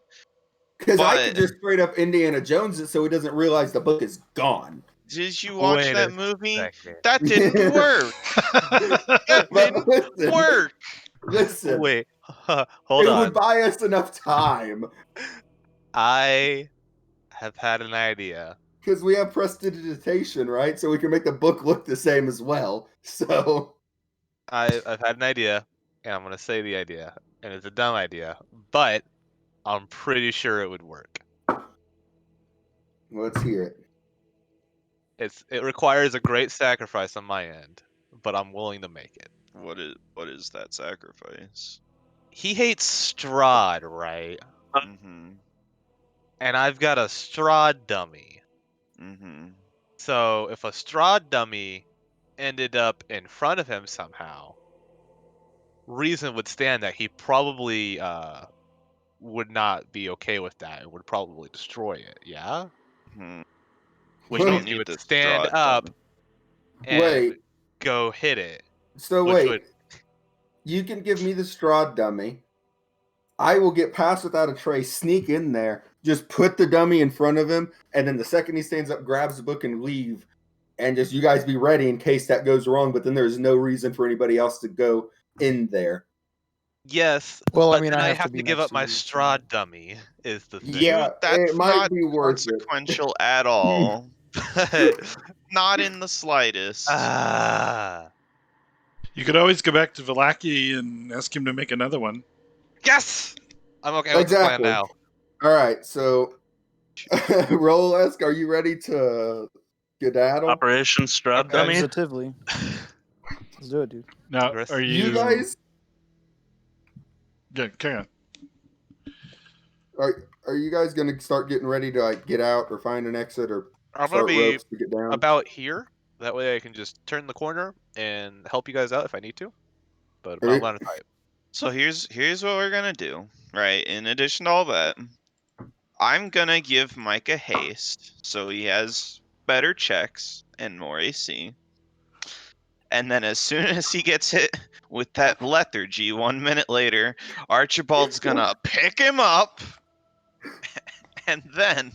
Because I But- could just straight up Indiana Jones it so he doesn't realize the book is gone. Did you watch Wait that a movie? second. That didn't work. That But didn't work. listen, Wait. Hold it on. would buy us enough time I have had an idea. because we have prestidigitation, right? So we can make the book look the same as well. So I've had an idea, and I'm gonna say the idea, and it's a dumb idea, but I'm pretty sure it would work. let's hear it. It requires a great sacrifice on my end, but I'm willing to make it. What is that sacrifice? He hates Strahd, right? Mm-hmm. And I've got a Strahd dummy. Mm-hmm. So if a Strahd dummy ended up in front of him somehow, reason would stand that he probably would not be okay with that and would probably destroy it. Yeah. Hmm. Which We don't means he need would the stand Strahd up dummy. and Wait. go hit it. So Which wait, would- you can give me the Strahd dummy. I will get past without a trace, sneak in there, just put the dummy in front of him, and then the second he stands up, grabs the book and leave, and just you guys be ready in case that goes wrong. But then there's no reason for anybody else to go in there. Yes, Well, I but mean, then I I have to have be to give next up to my you, so- Strahd dummy. Is the thing. Yeah, That's it might not be worth it. consequential at all. Not in the slightest. You could always go back to Vladimir and ask him to make another one. Yes, I'm okay with the plan now. All right, so Rolesk, are you ready to skedaddle? Operation Strahd Okay. Dummy. Positively. Let's do it, dude. Now, Chris? are You you guys Yeah, carry on. are you guys gonna start getting ready to like get out or find an exit or I'm gonna start be ropes to get down? about here. That way I can just turn the corner and help you guys out if I need to. But Are I'm you- gonna fight. So here's what we're gonna do, right? In addition to all that, I'm gonna give Mike a haste so he has better checks and more AC. And then as soon as he gets hit with that lethargy 1 minute later, Archibald's gonna pick him up and then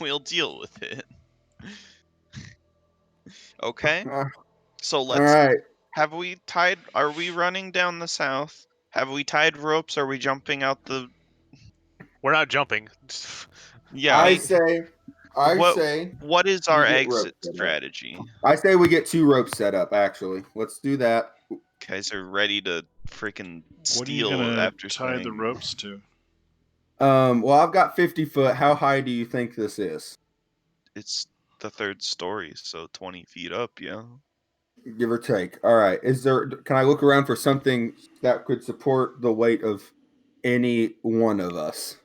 we'll deal with it. Okay? So All let's right. have we tied are we running down the south? Have we tied ropes? Are we jumping out the We're not jumping. Yeah. I say What is we our get exit ropes set up. strategy? I say we get 2 ropes set up. Actually, let's do that. Guys are ready to freaking What are you steal gonna after tie the saying ropes to? Well, I've got 50 foot. How high do you think this is? it's the 3rd story, so 20 feet up, yeah. Give or take. All right. Can I look around for something that could support the weight of any one of us?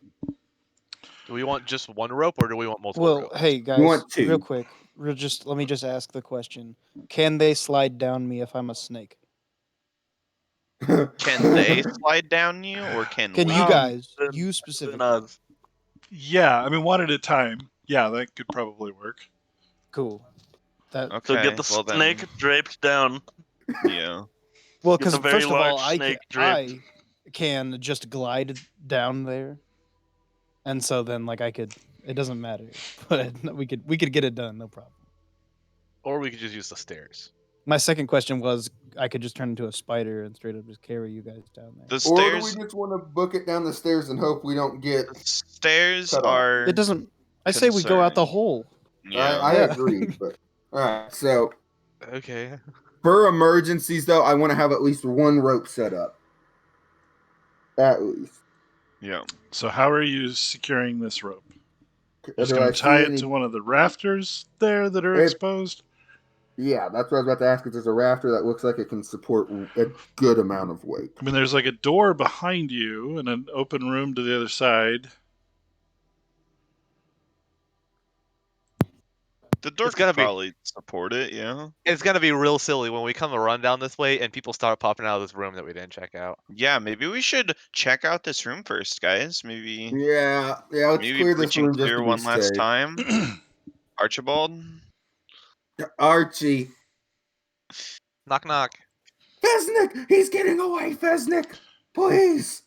Do we want just one rope or do we want multiple Well, ropes? hey guys, want real 2. quick, let me just ask the question: can they slide down me if I'm a snake? Can they slide down you, or can Can we? you guys, then- you then, specifically? Yeah, I mean, one at a time. Yeah, that could probably work. Cool. That Okay, So get the well snake then, draped down. yeah. well, Get the because very first of all, large snake I can just glide down there, and so then like I could. It doesn't matter, but we could get it done, no problem. Or we could just use the stairs. My second question was, I could just turn into a spider and straight up just carry you guys down there. The Or do stairs we just want to book it down the stairs and hope we don't get? the stairs cut off. are It doesn't. I say we go out the concerning. hole. Yeah. I Yeah. agree, but all right. So Okay. for emergencies, though, I want to have at least 1 rope set up. At least. Yeah. So how are you securing this rope? Just Do going I to tie see it any- to one of the rafters there that are If- exposed? Yeah, that's what I was about to ask. If there's a rafter that looks like it can support a good amount of weight. I mean, there's like a door behind you and an open room to the other side. The door It's gotta could be- probably support it, yeah. It's gonna be real silly when we come a run down this way and people start popping out of this room that we didn't check out. Yeah, maybe we should check out this room first, guys. Maybe Yeah. Let's maybe clear bleach this and room just clear to be one last safe. time. Archibald? Archie. Knock knock. Fesnik! He's getting away, Fesnik! Please!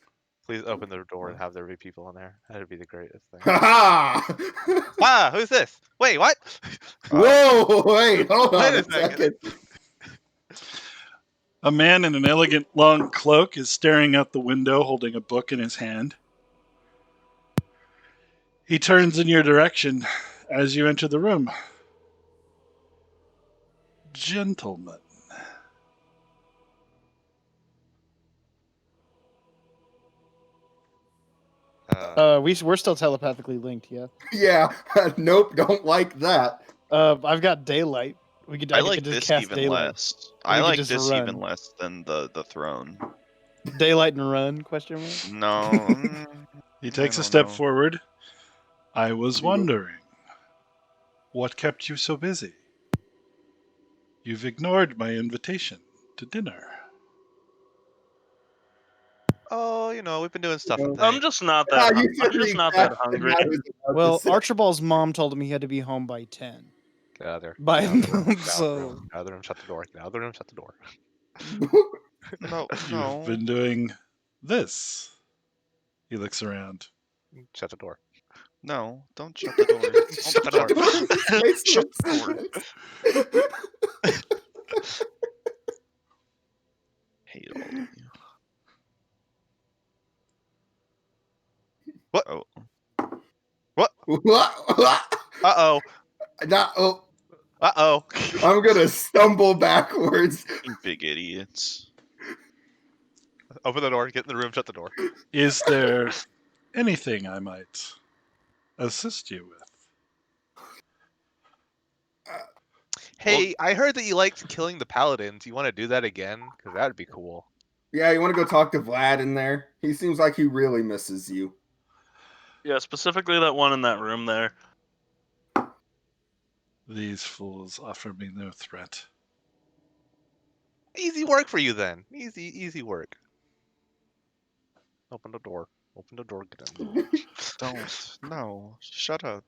Please open the door and have there be people in there. That'd be the greatest thing. Ha ha! Wow, who's this? Wait, what? Whoa! Wait, hold on Wait a a second. second. A man in an elegant long cloak is staring out the window holding a book in his hand. He turns in your direction as you enter the room. Gentlemen. We're still telepathically linked, yeah. Yeah. Nope. Don't like that. I've got daylight. I I like could just this cast even daylight. less. We I could like just this even run. less than the throne. Daylight and run? Question mark. No. He takes a don't step know. forward. I was wondering, what kept you so busy? You've ignored my invitation to dinner. Oh, we've been doing stuff and I'm things. just not Ah, that. you I'm said the just not that exact thing hungry. I was about to Well, say. Archibald's mom told him he had to be home by 10. Get out of there. By Get out of the room. Get out of the so room. Get out of the room. Shut the door. Get out of the room. Shut the door. No, You've no. been doing this. He looks around. Shut the door. No, don't shut the door. Shut the door. Shut the door. Hate all of you. What? Oh. What? Uh-oh. Not, oh, Uh-oh. I'm gonna stumble backwards. You big idiots. Open the door, get in the room, shut the door. Is there anything I might assist you with? Hey, I heard that you liked killing the paladins. You want to do that again? Because that would be cool. Yeah, you want to go talk to Vlad in there? He seems like he really misses you. Yeah, specifically that one in that room there. These fools offer me no threat. Easy work for you then. Easy work. Open the door. Open the door, get in. Don't. No. Shut up.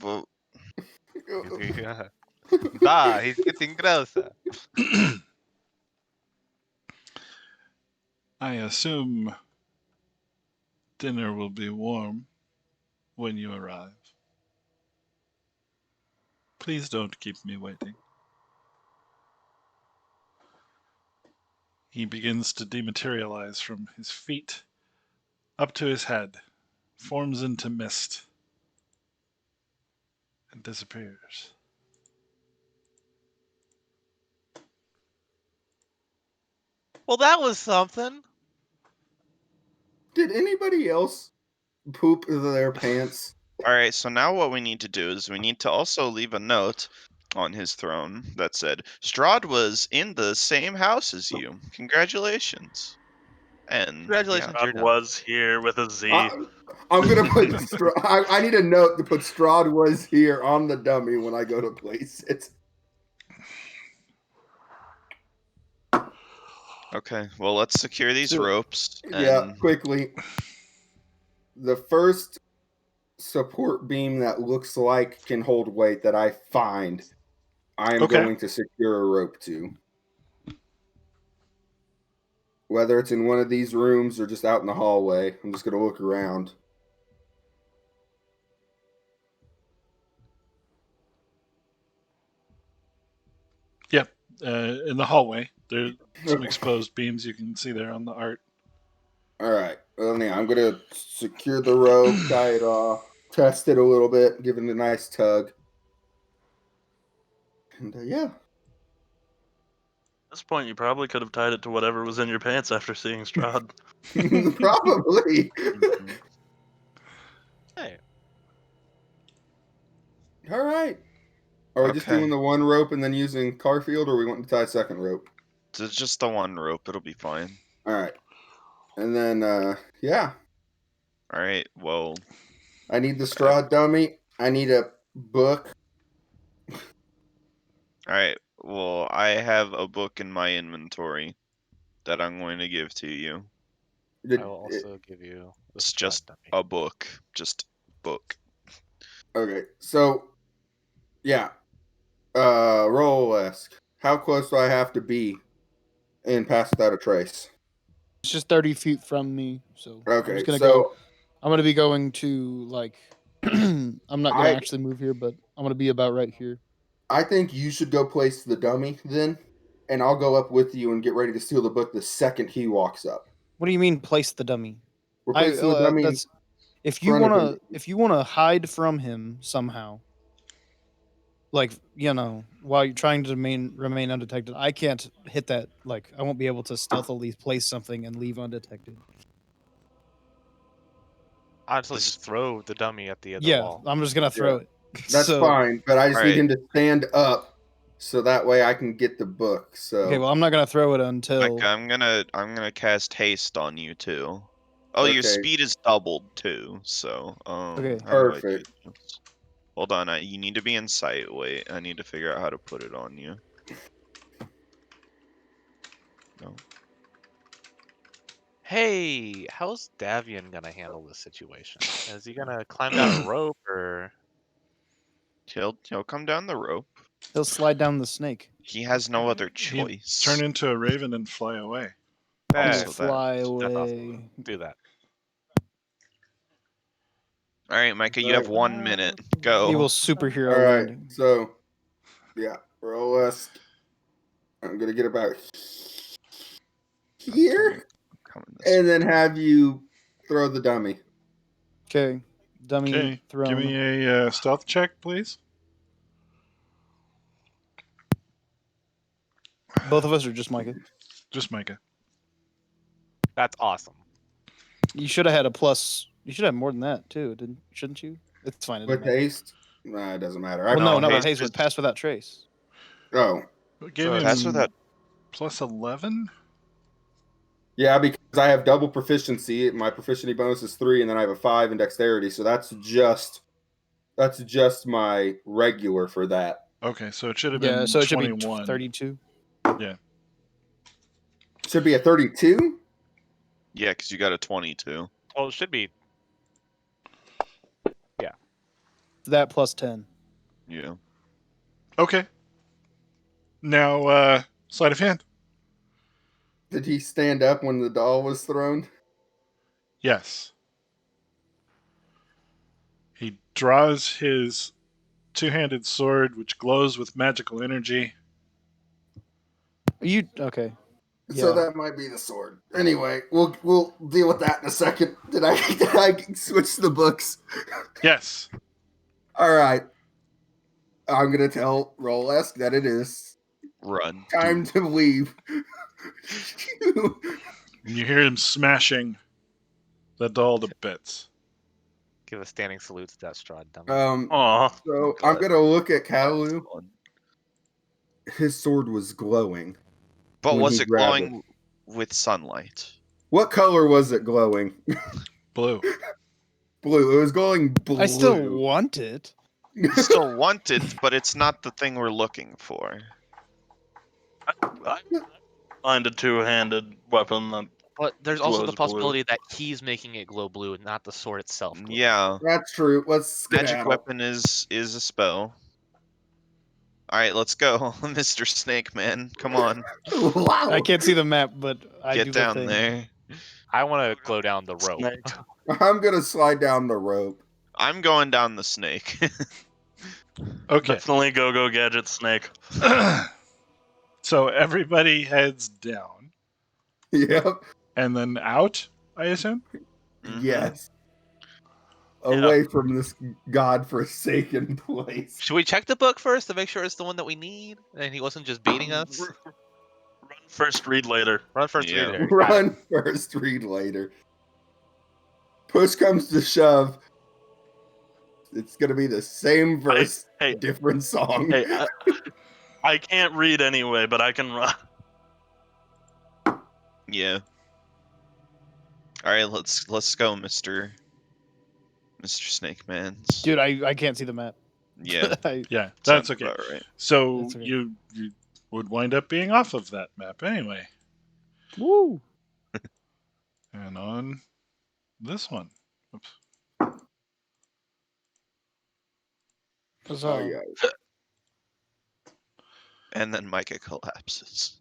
Well, Da, he's getting closer. I assume dinner will be warm when you arrive. Please don't keep me waiting. He begins to dematerialize from his feet up to his head, forms into mist, and disappears. Well, that was something. Did anybody else poop their pants? alright, so now what we need to do is we need to also leave a note on his throne that said, Strahd was in the same house as you. Congratulations. And Congratulations, yeah. you're God done. was here with a Z. I'm gonna put Strahd. I need a note to put Strahd was here on the dummy when I go to place it. Okay, well, let's secure these So- ropes. Yeah, And quickly. The first support beam that looks like can hold weight that I find, I am Okay. going to secure a rope to. Whether it's in one of these rooms or just out in the hallway, I'm just going to look around. Yep, in the hallway. There's some Okay. exposed beams you can see there on the art. All right. Well, yeah, I'm going to secure the rope, tie it off, test it a little bit, give it a nice tug. And yeah. At this point, you probably could have tied it to whatever was in your pants after seeing Strahd. Probably. Mhm. Hey, All right. Are we just Okay. doing the one rope and then using Carfield, or we want to tie a second rope? It's just the one rope, it'll be fine. All right. And then, yeah, Alright, well, I need the straw dummy. I need a book. alright, well, I have a book in my inventory that I'm going to give to you. I will also give you. The It's Strahd just dummy. a book. Just book. Okay, so yeah, roll-esque. How close do I have to be and pass without a trace? It's just 30 feet from me, so I'm Okay, just gonna so go. I'm gonna be going to like. I'm not gonna actually move here, but I'm gonna be about right here. I think you should go place the dummy then, and I'll go up with you and get ready to steal the book the second he walks up. What do you mean, place the dummy? We're placing the dummy. That's if you front of wanna him. if you wanna hide from him somehow, like while you're trying to remain undetected. I can't hit that. Like I won't be able to stealthily place something and leave undetected. Honestly, just throw the dummy at the other Yeah, wall. I'm just gonna throw it. That's So- fine, but I just need Alright. him to stand up so that way I can get the book. So Okay, well I'm not gonna throw it until. Like, I'm gonna cast haste on you too. Oh, your Okay. speed is doubled too, so Okay. how do I do Perfect. this? Hold on, you need to be in sight. Wait, I need to figure out how to put it on you. No. Hey, how's Davian gonna handle this situation? Is he gonna climb down a rope or? He'll come down the rope. He'll slide down the snake. He has no other He'd choice. turn into a raven and fly away. He'll Also that. fly That's away. awesome. Do that. Alright, Micah, you have 1 minute. Go. He will superhero all right, landing. so yeah, roll-esque. I'm gonna get about here, Coming this and then have you throw the dummy. Okay. Dummy Okay, thrown. give me a stealth check, please. Both of us or just Micah? Just Micah. That's awesome. You should have had a plus. You should have more than that too, shouldn't you? It's fine. It With doesn't matter. haste? Nah, it doesn't matter. Well, no, not with haste haste. With is- pass without trace. Oh, Give So him Pass without. plus 11. yeah, because I have double proficiency. My proficiency bonus is 3, and then I have a 5 in dexterity. So that's just my regular for that. Okay, so it should have been Yeah, so it should 21. be 32. Should be a 32. Yeah, because you got a 22. Well, it should be. That plus 10. Yeah. Okay. Now, sleight of hand. Did he stand up when the doll was thrown? Yes. He draws his two-handed sword, which glows with magical energy. You okay? So Yeah. that might be the sword. Anyway, we'll deal with that in a second. Did I switch the books? Yes. All right. I'm gonna tell Rolesk that it is Run. time to leave. And you hear him smashing the doll to bits. Give a standing salute to that Strahd dummy. Aw. So God. I'm gonna look at Kalu. Fun. His sword was glowing. But when was he it grabbed glowing with sunlight? What color was it glowing? Blue. Blue. It was glowing blue. I still want it. You still want it, but it's not the thing we're looking for. I find a two-handed weapon that But there's also the glows blue. possibility that he's making it glow blue, and not the sword itself. Glow. Yeah. That's true. Let's Magic skedaddle. weapon is a spell. Alright, let's go, Mr. Snake Man. Come on. Wow. I can't see the map, but I do Get the down thing. there. I want to glow down the rope. snake. I'm gonna slide down the rope. I'm going down the snake. Okay. Definitely go gadget snake. So everybody heads down Yep. and then out, I assume? Mhm. Yes. Yeah. Away from this godforsaken place. Should we check the book first to make sure it's the one that we need, and he wasn't just baiting us? Run first, read later. Run first, Yeah. read there. Got it. Run first, read later. Push comes to shove. It's gonna be the same verse, Hey, different song. hey, I can't read anyway, but I can run. Yeah. Alright, let's go, Mr. Snake Man. Dude, I can't see the map. Yeah. Yeah, that's sounds okay. about right. So That's okay. you would wind up being off of that map anyway. Woo! And on this one. Oops. Oh, yeah. And then Micah collapses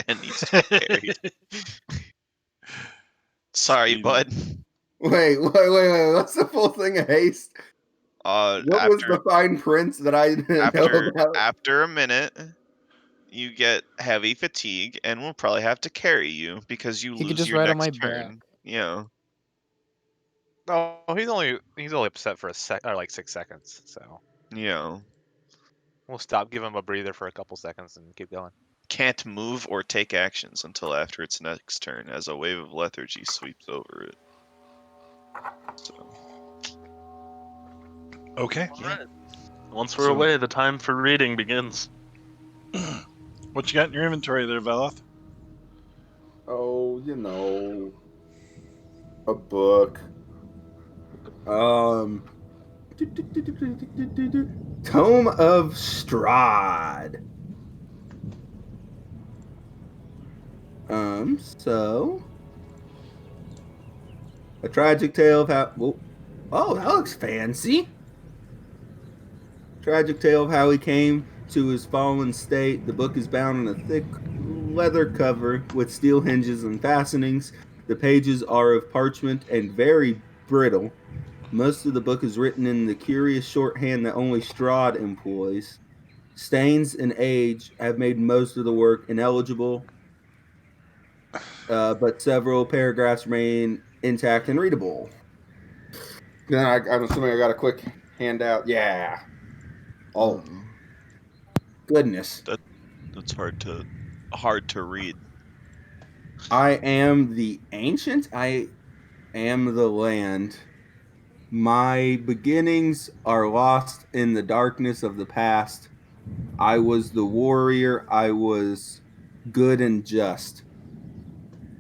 and needs to be carried. Sorry, Steven. bud. Wait. What's the full thing of haste? What was After the fine print that I didn't know about? after a minute, you get heavy fatigue, and we'll probably have to carry you because you He could lose just your ride on next my turn. Yeah. No, he's only upset for like 6 seconds, so Yeah. we'll stop, give him a breather for a couple seconds, and keep going. Can't move or take actions until after its next turn, as a wave of lethargy sweeps over it. So. Okay. Alright. Once we're So- away, the time for reading begins. What you got in your inventory there, Veloth? Oh, a book. Tome of Strahd. So a tragic tale of how. Oh, that looks fancy. Tragic tale of how he came to his fallen state. The book is bound in a thick leather cover with steel hinges and fastenings. The pages are of parchment and very brittle. Most of the book is written in the curious shorthand that only Strahd employs. Stains and age have made most of the work ineligible. but several paragraphs remain intact and readable. Then I'm assuming I got a quick handout. Yeah. Oh, goodness. That's hard to read. I am the ancient. I am the land. My beginnings are lost in the darkness of the past. I was the warrior. I was good and just.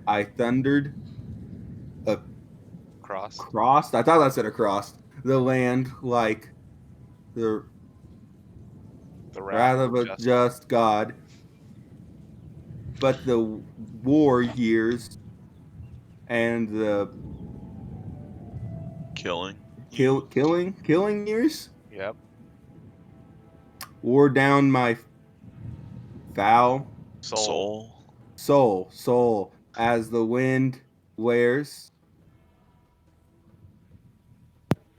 I thundered, Crossed. crossed. I thought that said across the land like the The wrath of a just God. But the war years and the Killing. killing years Yep. wore down my foul soul as the wind wears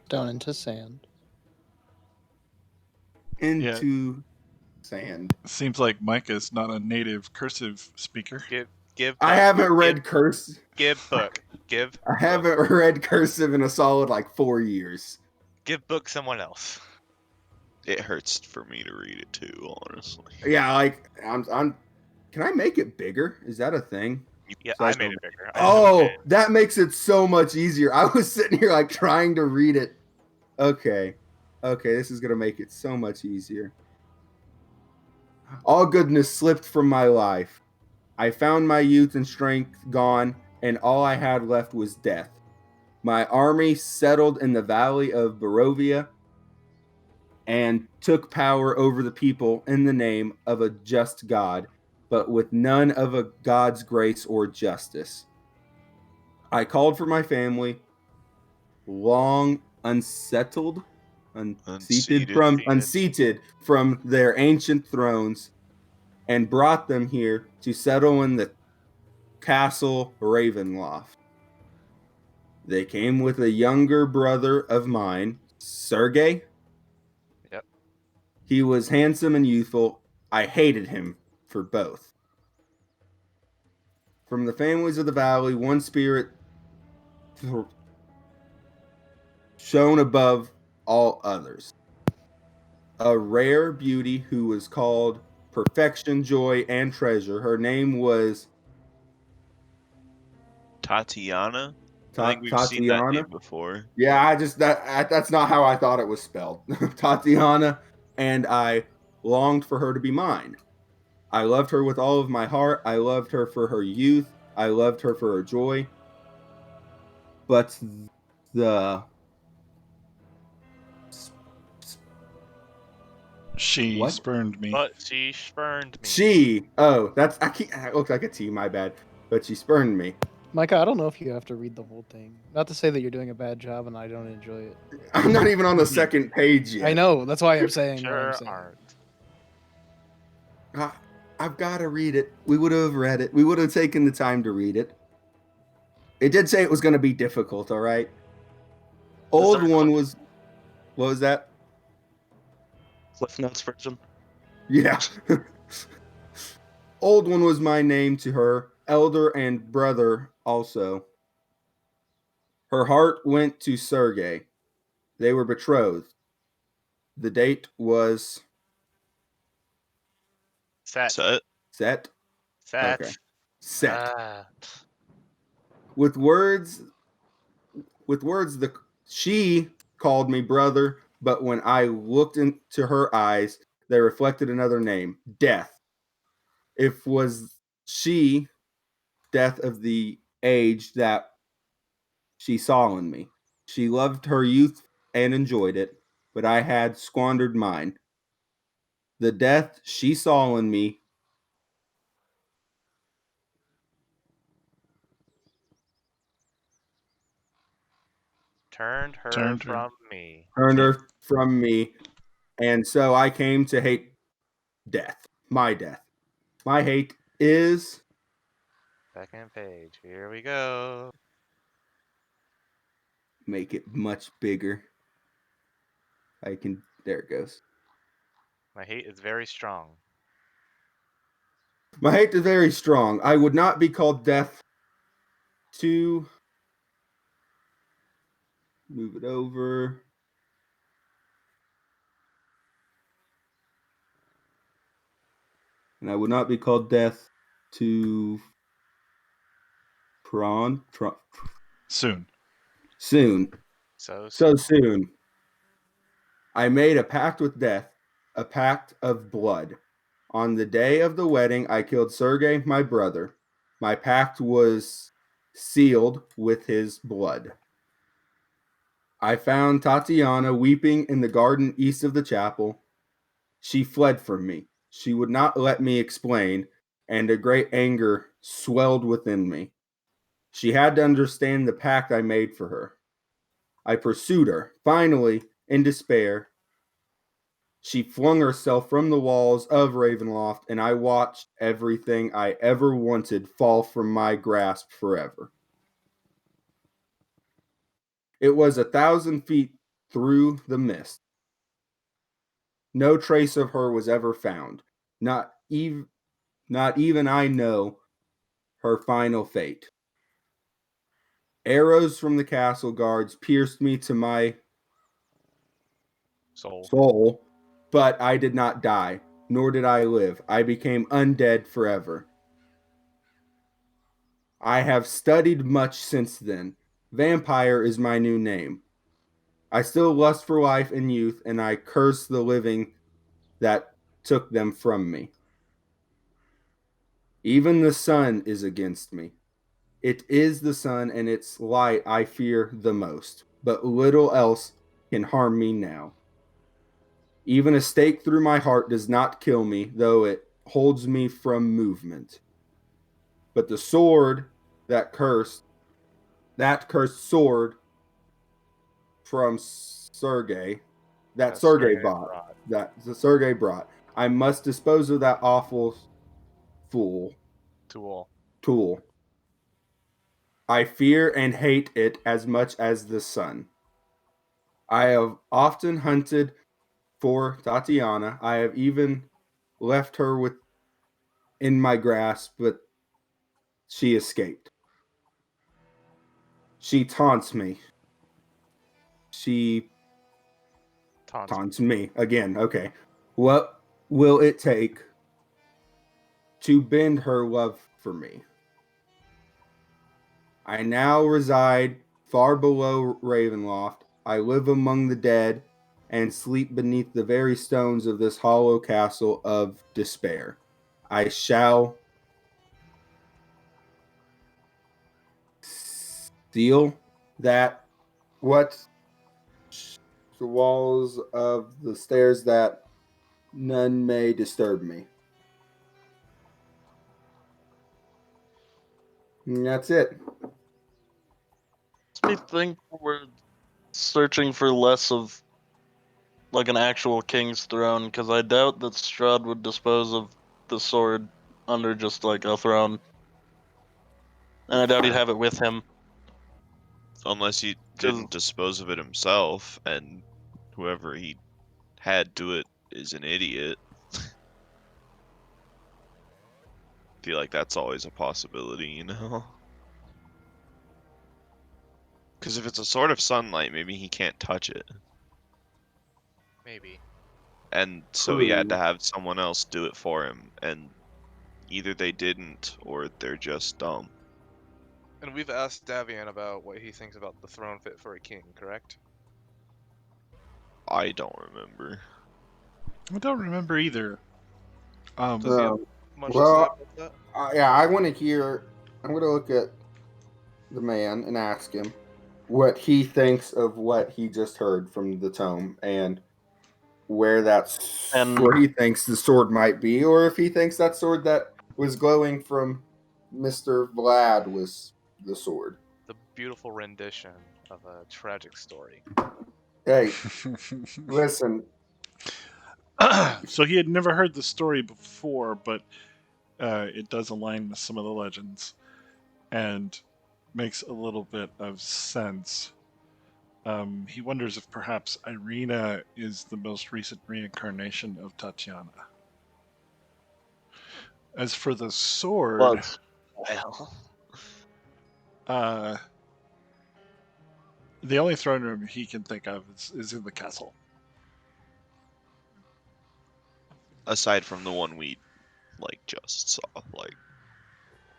Down into sand. into sand. Seems like Micah's not a native cursive speaker. Give. I haven't read cursive. Give book. Give. I haven't read cursive in a solid like 4 years. Give book someone else. It hurts for me to read it too, honestly. Yeah, like I'm. Can I make it bigger? Is that a thing? Yeah, So I made it bigger. Oh, that makes it so much easier. I was sitting here like trying to read it. Okay, this is gonna make it so much easier. All goodness slipped from my life. I found my youth and strength gone, and all I had left was death. My army settled in the valley of Barovia and took power over the people in the name of a just God, but with none of a God's grace or justice. I called for my family, long unseated from their ancient thrones, and brought them here to settle in the castle Ravenloft. They came with a younger brother of mine, Sergei. Yep. He was handsome and youthful. I hated him for both. From the families of the valley, one spirit shone above all others. A rare beauty who was called perfection, joy, and treasure. Her name was Tatiana. I think we've seen that name before. Yeah, that's not how I thought it was spelled. Tatiana, and I longed for her to be mine. I loved her with all of my heart. I loved her for her youth. I loved her for her joy. But She spurned me. But she spurned me. It looks like a T, my bad. But she spurned me. Micah, I don't know if you have to read the whole thing. Not to say that you're doing a bad job and I don't enjoy it. I'm not even on the second page yet. I know, that's why I'm saying. Aren't. I've got to read it. We would have read it. We would have taken the time to read it. It did say it was going to be difficult, all right? Old one was... What was that? Cliff Notes version. Yeah. Old one was my name to her. Elder and brother also. Her heart went to Sergei. They were betrothed. The date was... Set. Okay. Set. With words, she called me brother, but when I looked into her eyes, they reflected another name, death. It was she, death of the age that she saw in me. She loved her youth and enjoyed it, but I had squandered mine. The death she saw in me Turned her from me. Turned her from me, and so I came to hate death. My death. My hate is... Second page. Here we go. Make it much bigger. There it goes. My hate is very strong. My hate is very strong. I would not be called death to move it over. And I would not be called death to Soon. soon. So Soon. I made a pact with death, a pact of blood. On the day of the wedding, I killed Sergei, my brother. My pact was sealed with his blood. I found Tatiana weeping in the garden east of the chapel. She fled from me. She would not let me explain, and a great anger swelled within me. She had to understand the pact I made for her. I pursued her. Finally, in despair, she flung herself from the walls of Ravenloft, and I watched everything I ever wanted fall from my grasp forever. It was 1,000 feet through the mist. No trace of her was ever found. Not even I know her final fate. Arrows from the castle guards pierced me to my soul, but I did not die, nor did I live. I became undead forever. I have studied much since then. Vampire is my new name. I still lust for life and youth, and I curse the living that took them from me. Even the sun is against me. It is the sun and its light I fear the most, but little else can harm me now. Even a stake through my heart does not kill me, though it holds me from movement. But the sword that cursed sword from Sergei, that Sergei brought. I must dispose of that awful tool. I fear and hate it as much as the sun. I have often hunted for Tatiana. I have even left her in my grasp, but she escaped. She taunts me. She taunts me again. Okay. What will it take to bend her love for me? I now reside far below Ravenloft. I live among the dead and sleep beneath the very stones of this hollow castle of despair. I shall seal that what the walls of the stairs that none may disturb me. And that's it. I think we're searching for less of like an actual king's throne, because I doubt that Strahd would dispose of the sword under just like a throne, and I doubt he'd have it with him. Unless he didn't dispose of it himself, and whoever he had do it is an idiot. Feel like that's always a possibility, you know? Because if it's a sword of sunlight, maybe he can't touch it. Maybe. And so he had to have someone else do it for him, and either they didn't or they're just dumb. And we've asked Davian about what he thinks about the throne fit for a king, correct? I don't remember. I don't remember either. Does he have much to say about that? I want to hear. I'm going to look at the man and ask him what he thinks of what he just heard from the tome and where he thinks the sword might be, or if he thinks that sword that was glowing from Mr. Vlad was the sword. The beautiful rendition of a tragic story. Hey, listen. So he had never heard the story before, but it does align with some of the legends and makes a little bit of sense. He wonders if perhaps Irina is the most recent reincarnation of Tatiana. As for the sword, Uh, the only throne room he can think of is in the castle. Aside from the one we just saw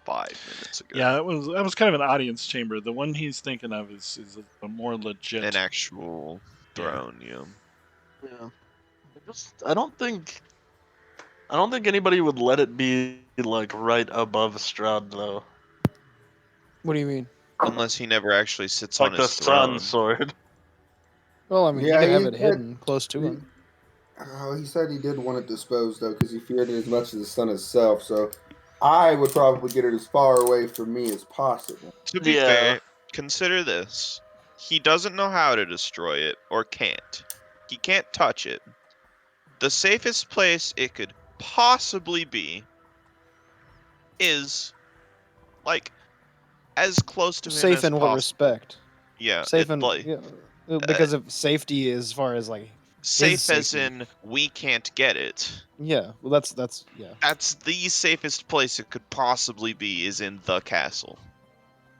5 minutes ago. Yeah, that was kind of an audience chamber. The one he's thinking of is a more legit. An actual throne, yeah. Yeah. I don't think anybody would let it be right above Strahd though. What do you mean? Unless he never actually sits Like on the his sun throne. sword. Well, I mean, Yeah, he could have he it said- hidden close to he- him. He said he did want it disposed though, because he feared it as much as the sun itself. So I would probably get it as far away from me as possible. To be fair, consider this. He doesn't know how to destroy it, or can't. He can't touch it. The safest place it could possibly be is, as close to him Safe as in what possible. respect? Yeah, Safe in because of safety as far as safe as safety. in we can't get it. Yeah, well, that's yeah. That's the safest place it could possibly be is in the castle.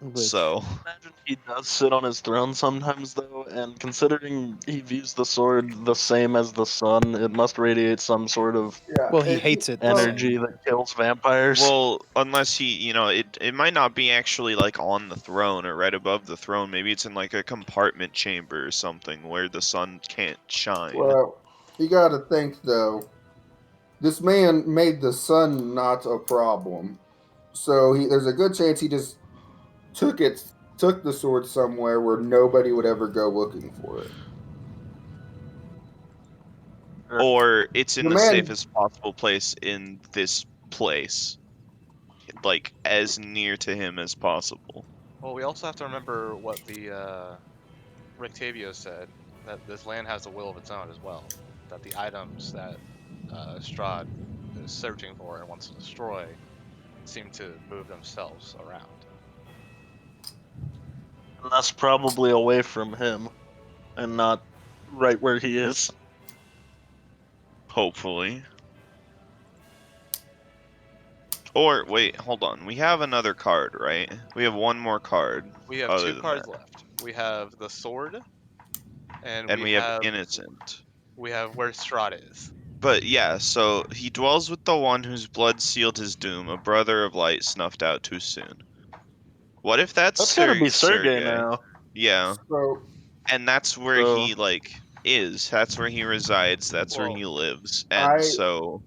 Which, So Imagine he does sit on his throne sometimes though, and considering he views the sword the same as the sun, it must radiate some sort of Yeah. well, he hates it. the energy same. that kills vampires. well, unless he, it might not be actually on the throne or right above the throne. Maybe it's in a compartment chamber or something where the sun can't shine. Well, you got to think though. This man made the sun not a problem, so there's a good chance he just took the sword somewhere where nobody would ever go looking for it. Or it's in The the man- safest possible place in this place. As near to him as possible. Well, we also have to remember what the Rictavio said, that this land has a will of its own as well. That the items that Strahd is searching for and wants to destroy seem to move themselves around. And that's probably away from him, and not right where he is. Hopefully. Or wait, hold on. We have another card, right? We have one more card. We have other two than cards that. left. We have the sword, and, And we have innocent. We have where Strahd is. But yeah, so he dwells with the one whose blood sealed his doom, a brother of light snuffed out too soon. What if That's gotta be Sergei now. Yeah. So And that's where So- he is. That's where he resides. That's where Well, he lives. And So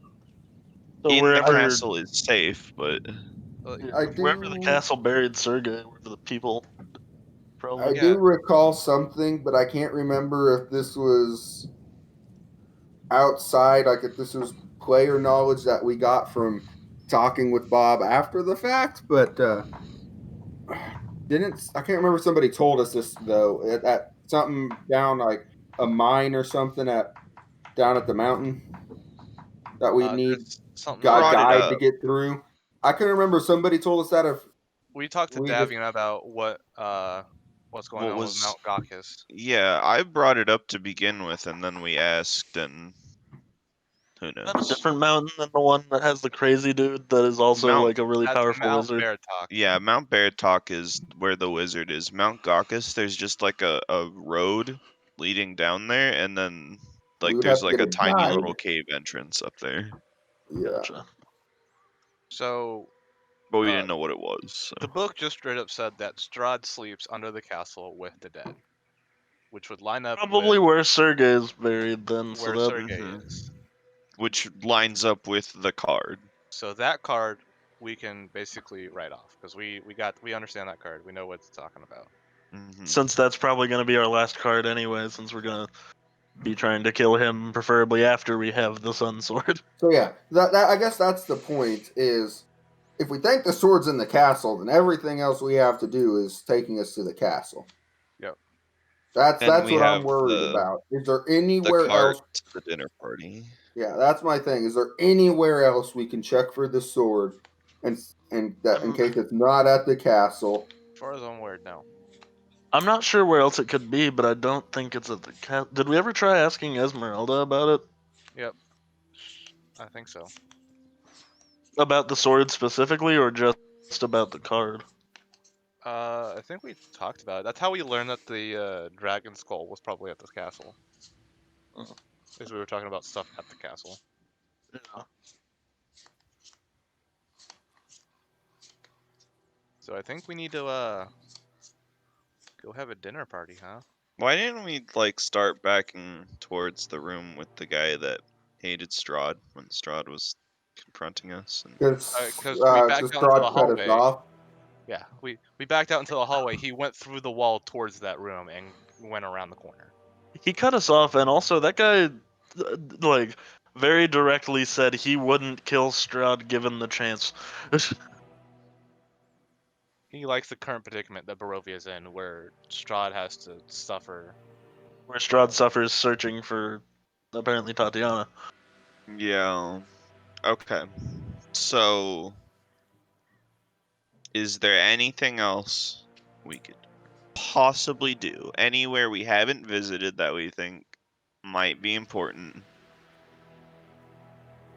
in the wherever castle is safe, but wherever the castle buried Sergei, wherever the people I probably. Yeah. do recall something, but I can't remember if this was outside, if this was player knowledge that we got from talking with Bob after the fact. But I can't remember if somebody told us this though. At something down a mine or something down at the mountain that we need there's something Brought it guide up. to get through. I can remember somebody told us that if we talked to we just- Davian about what's going What on was- with Mount Gakis. Yeah, I brought it up to begin with, and then we asked, and who Is that a knows? different mountain than the one that has the crazy dude that is also Mount- a really That's powerful Mount wizard? Baratok. Yeah, Mount Baratok is where the wizard is. Mount Gakis, there's just a road leading down there, and then We would there's have to get a a tiny guide. little cave entrance up there. Yeah. Gotcha. So But we Uh, didn't know what it was. So. the book just straight up said that Strahd sleeps under the castle with the dead, which would line up Probably with where Sergei is buried then. where so that, Sergei Mhm. is. Which lines up with the card. So that card we can basically write off because we understand that card. We know what it's talking about. Mhm. Since that's probably going to be our last card anyway, since we're going to be trying to kill him, preferably after we have the Sun Sword. So yeah, that I guess that's the point. Is if we think the sword's in the castle, then everything else we have to do is taking us to the castle. Yep. That's And we what I'm have worried the- about. Is there The anywhere cart else? to the dinner party. Yeah, that's my thing. Is there anywhere else we can check for the sword, and that in case it's not at the castle? As far as I'm aware, no. I'm not sure where else it could be, but I don't think it's at the Did we ever try asking Esmeralda about it? Yep. I think so. About the sword specifically, or just about the card? I think we talked about it. That's how we learned that the dragon skull was probably at this castle. Oh. Is we were talking about stuff at the castle. Yeah. So I think we need to go have a dinner party, huh? Why didn't we like start backing towards the room with the guy that hated Strahd when Strahd was confronting us? And Because we backed out into the Strahd cut us hallway. off. Yeah, we backed out into the hallway. He went through the wall towards that room and went around the corner. He cut us off, and also that guy, like, very directly said he wouldn't kill Strahd given the chance. He likes the current predicament that Barovia's in, where Strahd has to suffer. Where Strahd suffers searching for, apparently, Tatiana. yeah. Okay. So, is there anything else we could possibly do? Anywhere we haven't visited that we think might be important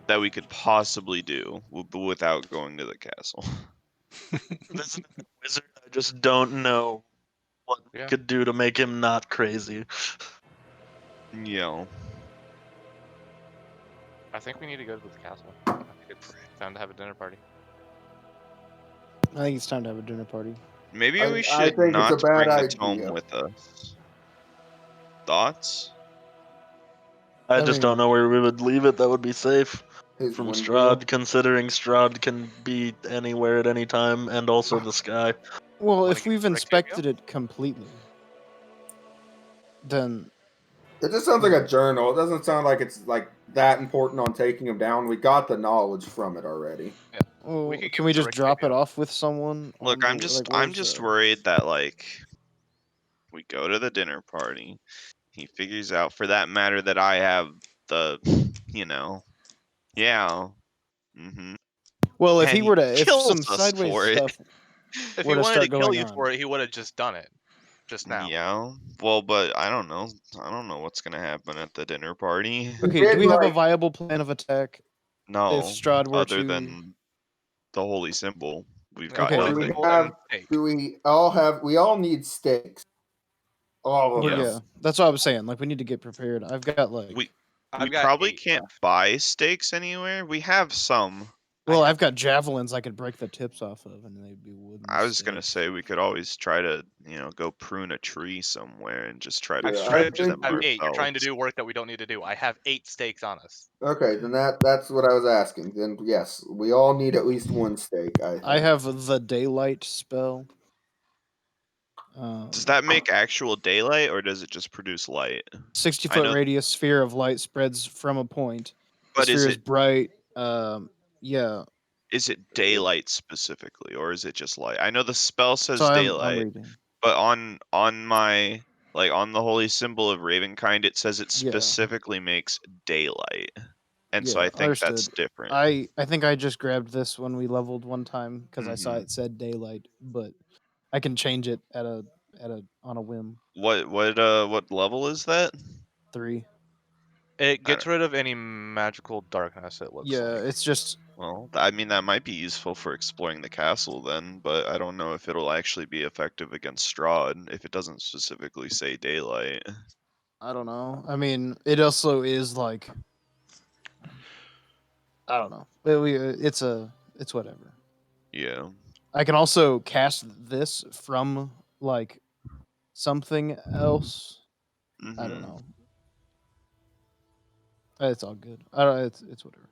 that we could possibly do without going to the castle? Visiting the wizard, I just don't know what we Yeah. could do to make him not crazy. Yeah. I think we need to go to the castle. I think it's time to have a dinner party. I think it's time to have a dinner party. Maybe I we should think it's a not bad bring the idea. tome with us. Thoughts? I I just don't mean- know where we would leave it that would be safe His from window. Strahd, considering Strahd can be anywhere at any time, and also the sky. Well, Wanna if get we've to Rectavia? inspected it completely, then It just sounds like a journal. It doesn't sound like it's like that important on taking him down. We got the knowledge from it already. well, could can give we it to just drop it Rectavia. off with someone? Look, on I'm the- just like, I'm where's just the- worried that like we go to the dinner party, he figures out for that matter that I have the yeah. Mm-hmm. Well, if And he he were to, if kills some us sideways for it. stuff If were he to wanted to start kill going you on, for it, he would have just done it. Just now. Yeah. Well, but I don't know. I don't know what's gonna happen at the dinner party. okay, did, do we have a like- viable plan of attack? No. If Strahd were Other to, than the holy symbol, we've Yeah, got Okay, holy Do we nothing. symbol have? and steak. Do we all have? We all need stakes. All of well, Yeah. us. yeah, that's what I was saying. Like, we need to get prepared. I've got like, We I've got probably 8 can't left. buy stakes anywhere. We have some. well, have- I've got javelins I could break the tips off of, and they'd be wooden. I was gonna stakes. say we could always try to, go prune a tree somewhere and just try to I Yeah, strike I them think have 8. You're trying to ourselves. do work that we don't need to do. I have 8 stakes on us. Okay, then that's what I was asking. Then yes, we all need at least one stake. I I think. have the daylight spell. Does that make actual daylight or does it just produce light? 60-foot know- radius sphere of light spreads from a point. The But is sphere is it bright. Yeah. is it daylight specifically or is it just light? I know the spell says So I'm daylight, reading. but on my on the holy symbol of Ravenkind it says it Yeah. specifically makes daylight. And so Yeah, I think that's understood. different. I think I just grabbed this when we leveled one time because I saw Mhm. it said daylight, but I can change it on a whim. What level is that? 3. It gets rid of any magical darkness, it looks Yeah, like. it's just Well, I mean that might be useful for exploring the castle then, but I don't know if it'll actually be effective against Strahd if it doesn't specifically say daylight. I don't know. I mean, it also is like I don't know. It's whatever. Yeah. I can also cast this from like something else. I don't Mhm. know. It's all good. I don't. It's whatever.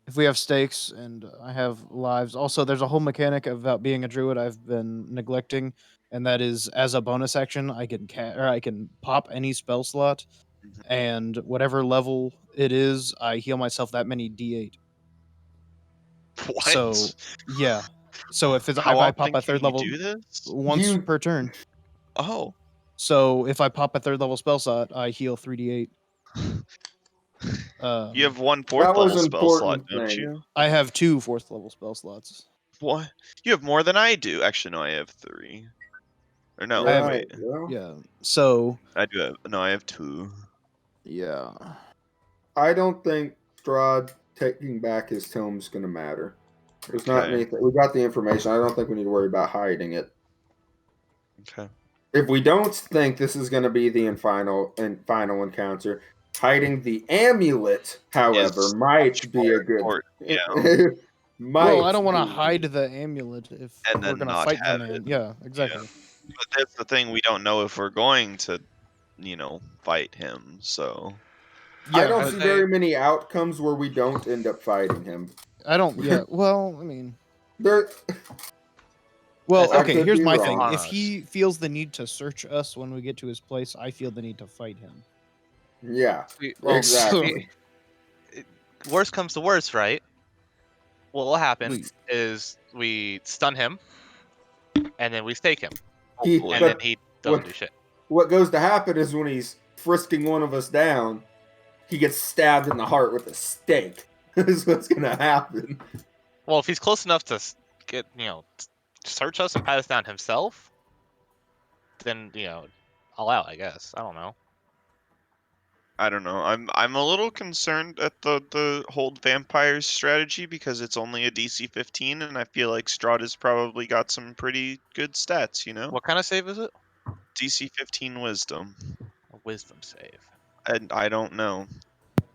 If we have stakes and I have lives, also there's a whole mechanic about being a druid I've been neglecting, and that is as a bonus action I can I can pop any spell slot, Mhm. and whatever level it is, I heal myself that many d8. What? So yeah. So if How I often pop a can third you level do this? once You- per turn. Oh. So if I pop a third level spell slot, I heal 3d8. You have one That fourth was level spell slot, important don't thing. you? I have 2 fourth level spell slots. What? You have more than I do. Actually, no, I have 3. Or no, I have- wait. Well, Yeah. So I do have no, I have 2. yeah. I don't think Strahd taking back his tome's gonna matter. There's not anything. We got the information. I don't think we need to worry about hiding it. Okay. If we don't think this is going to be the final encounter, hiding the amulet, however, might be a good. Yeah. Well, I don't want to hide the amulet if And we're then gonna not fight the have man. it. Yeah, exactly. But that's the thing. We don't know if we're going to, fight him. So. Yeah, I don't see very many outcomes where we don't end up fighting him. I don't. Yeah. Well, I mean, There. well, I okay. could Here's be my wrong. thing. If he feels the need to search us when we get to his place, I feel the need to fight him. Yeah. Well, Exactly. Worst comes to worst, right? What will happen is we stun him, and then we stake him, and then he doesn't do shit. What goes to happen is when he's frisking one of us down, he gets stabbed in the heart with a stake. That's what's gonna happen. Well, if he's close enough to get, search us and pat us down himself, then all out, I guess. I don't know. I don't know. I'm a little concerned at the hold vampires strategy because it's only a DC 15, and I feel like Strahd has probably got some pretty good stats. What kind of save is it? DC 15 Wisdom. A wisdom save. And I don't know.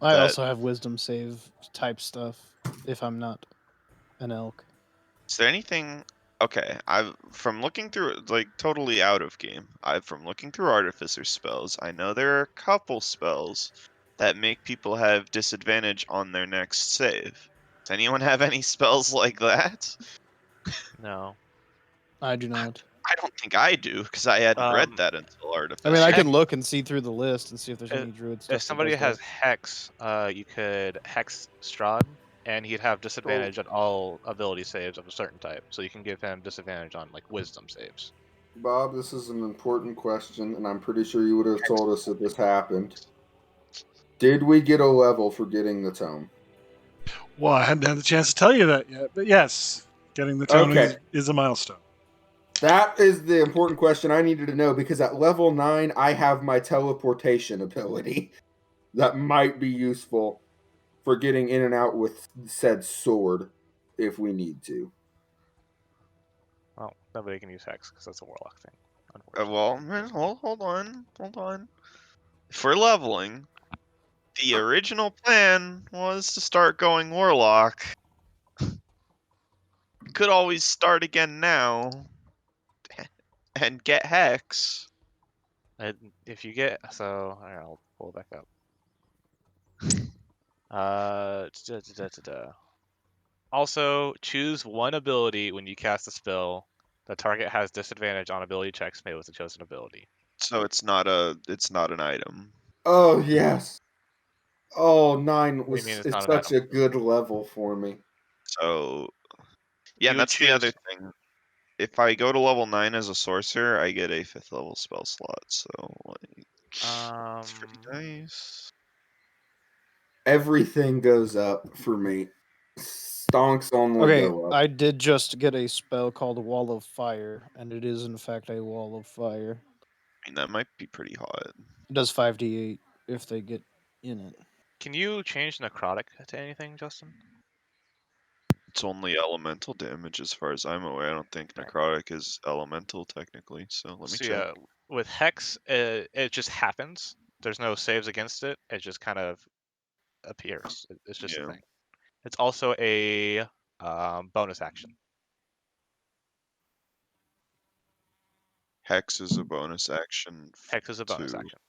I also have wisdom save type stuff if I'm not an elk. Is there anything? Okay, from looking through totally out of game. From looking through artificer spells, I know there are a couple spells that make people have disadvantage on their next save. Does anyone have any spells like that? No. I do not. I don't think I do because I hadn't read that until artificer. I mean, I can look and see through the list and see if there's any druid stuff. If somebody has hex, you could hex Strahd, and he'd have disadvantage on all ability saves of a certain type. So you can give him disadvantage on wisdom saves. Bob, this is an important question, and I'm pretty sure you would have told us if this happened. Did we get a level for getting the tome? Well, I hadn't had the chance to tell you that yet, but yes, getting the tome is a milestone. That is the important question I needed to know, because at level 9, I have my teleportation ability that might be useful for getting in and out with said sword if we need to. Well, nobody can use hex because that's a warlock thing. Hold on. If we're leveling, the original plan was to start going warlock. Could always start again now and get hex. If you get alright, I'll pull it back up. Also, choose one ability when you cast a spell. The target has disadvantage on ability checks made with the chosen ability. So it's not an item. Oh yes. Oh, 9 was it's such a good level for me. So yeah, that's the other thing. If I go to level 9 as a sorcerer, I get a 5th level spell slot. So it's pretty nice. Everything goes up for me. Stonks only go up. I did just get a spell called Wall of Fire, and it is in fact a Wall of Fire. I mean, that might be pretty hot. It does 5d8 if they get in it. Can you change necrotic to anything, Justin? It's only elemental damage as far as I'm aware. I don't think necrotic is elemental technically. So let me check. Yeah, with hex, it just happens. There's no saves against it. It just kind of appears. It's just a thing. It's also a bonus action. Hex is a bonus action. Hex is a bonus action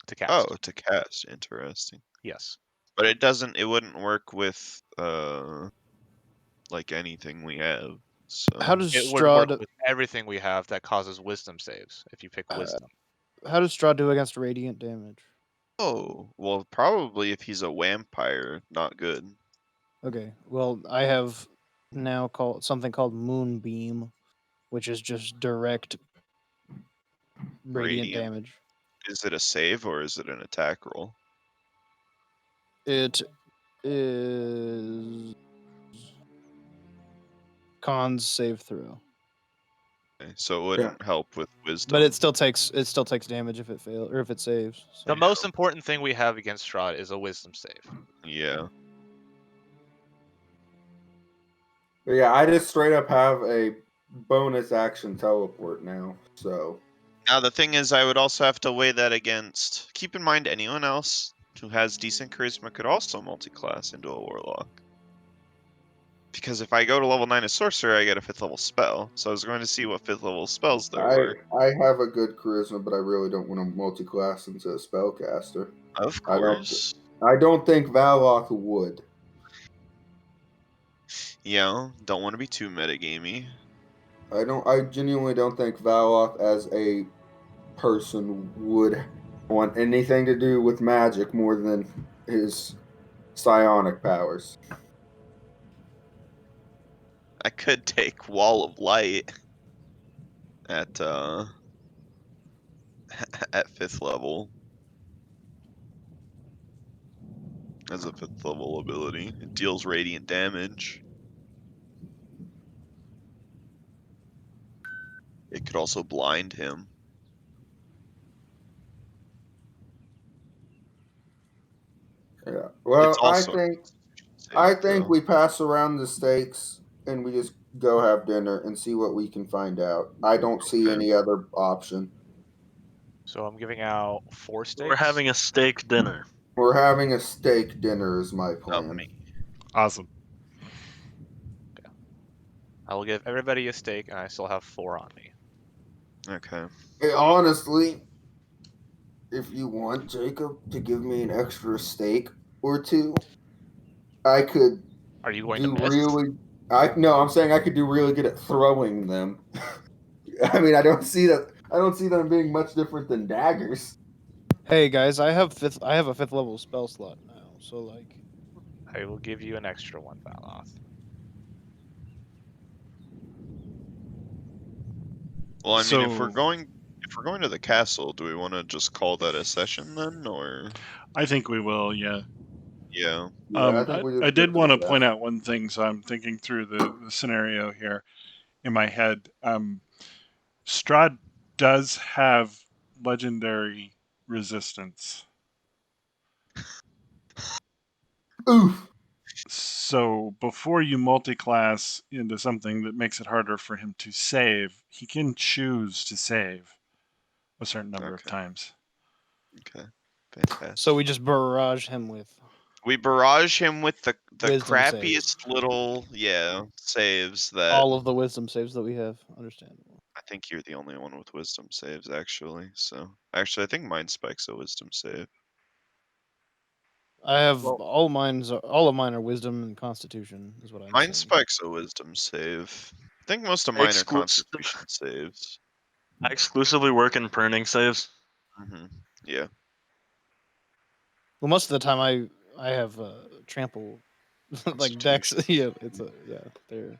to cast. Oh, to cast. Interesting. Yes. But it wouldn't work with anything we have. So how does it Strahd would work with everything we have that causes wisdom saves if you pick wisdom? How does Strahd do against radiant damage? Oh, well, probably if he's a vampire, not good. Okay, well, I have now something called Moonbeam, which is just direct radiant damage. Is it a save or is it an attack roll? It is Cons save throw. Okay, so it wouldn't help with wisdom. But it still takes damage if it fails or if it saves. So. The most important thing we have against Strahd is a wisdom save. Yeah. But yeah, I just straight up have a bonus action teleport now. So Now the thing is, I would also have to weigh that against. Keep in mind, anyone else who has decent charisma could also multi-class into a warlock. Because if I go to level 9 as sorcerer, I get a 5th level spell. So I was going to see what 5th level spells there were. I have a good charisma, but I really don't want to multi-class into a spellcaster. Of I course. I don't think Valok would. Yeah, don't want to be too metagamey. I genuinely don't think Valok as a person would want anything to do with magic more than his psionic powers. I could take Wall of Light at at 5th level as a 5th level ability. It deals radiant damage. It could also blind him. Yeah. It's Well, also I save, think though. we pass around the stakes and we just go have dinner and see what we can find out. I don't see Okay. any other option. So I'm giving out 4 steaks. We're having a steak dinner. We're having a steak dinner is my Not plan. me. Awesome. I will give everybody a steak, and I still have 4 on me. Okay. Hey, honestly, if you want Jacob to give me an extra steak or two, I could Are you going do to miss? really. I'm saying I could do really good at throwing them. I mean, I don't see them being much different than daggers. Hey guys, I have a 5th level spell slot now, so like I will give you an extra one, Valoth. Well, I mean, if we're So- going to the castle, do we want to just call that a session then, or I think we will, yeah. yeah? Yeah, I think we just I get did to want to the point out one thing, so I'm thinking through the scenario here in my head. Strahd does have legendary resistance. Oof. So before you multi-class into something that makes it harder for him to save, he can choose to save a certain number of Okay. times. Okay. Fantastic. so we just barrage him with We barrage him with the Wisdom crappiest little saves that all of the wisdom saves that we have. Understandable. I think you're the only one with wisdom saves actually. So actually, I think Mind Spike's a wisdom save. I have Well- all of mine are wisdom and constitution is what I'm Mind saying. Spike's a wisdom save. I think most of mine are Exclusive. constitution saves. I exclusively work in pruning saves. Mm-hmm. Yeah. Well, most of the time I have trample like Dex. Yeah, they're If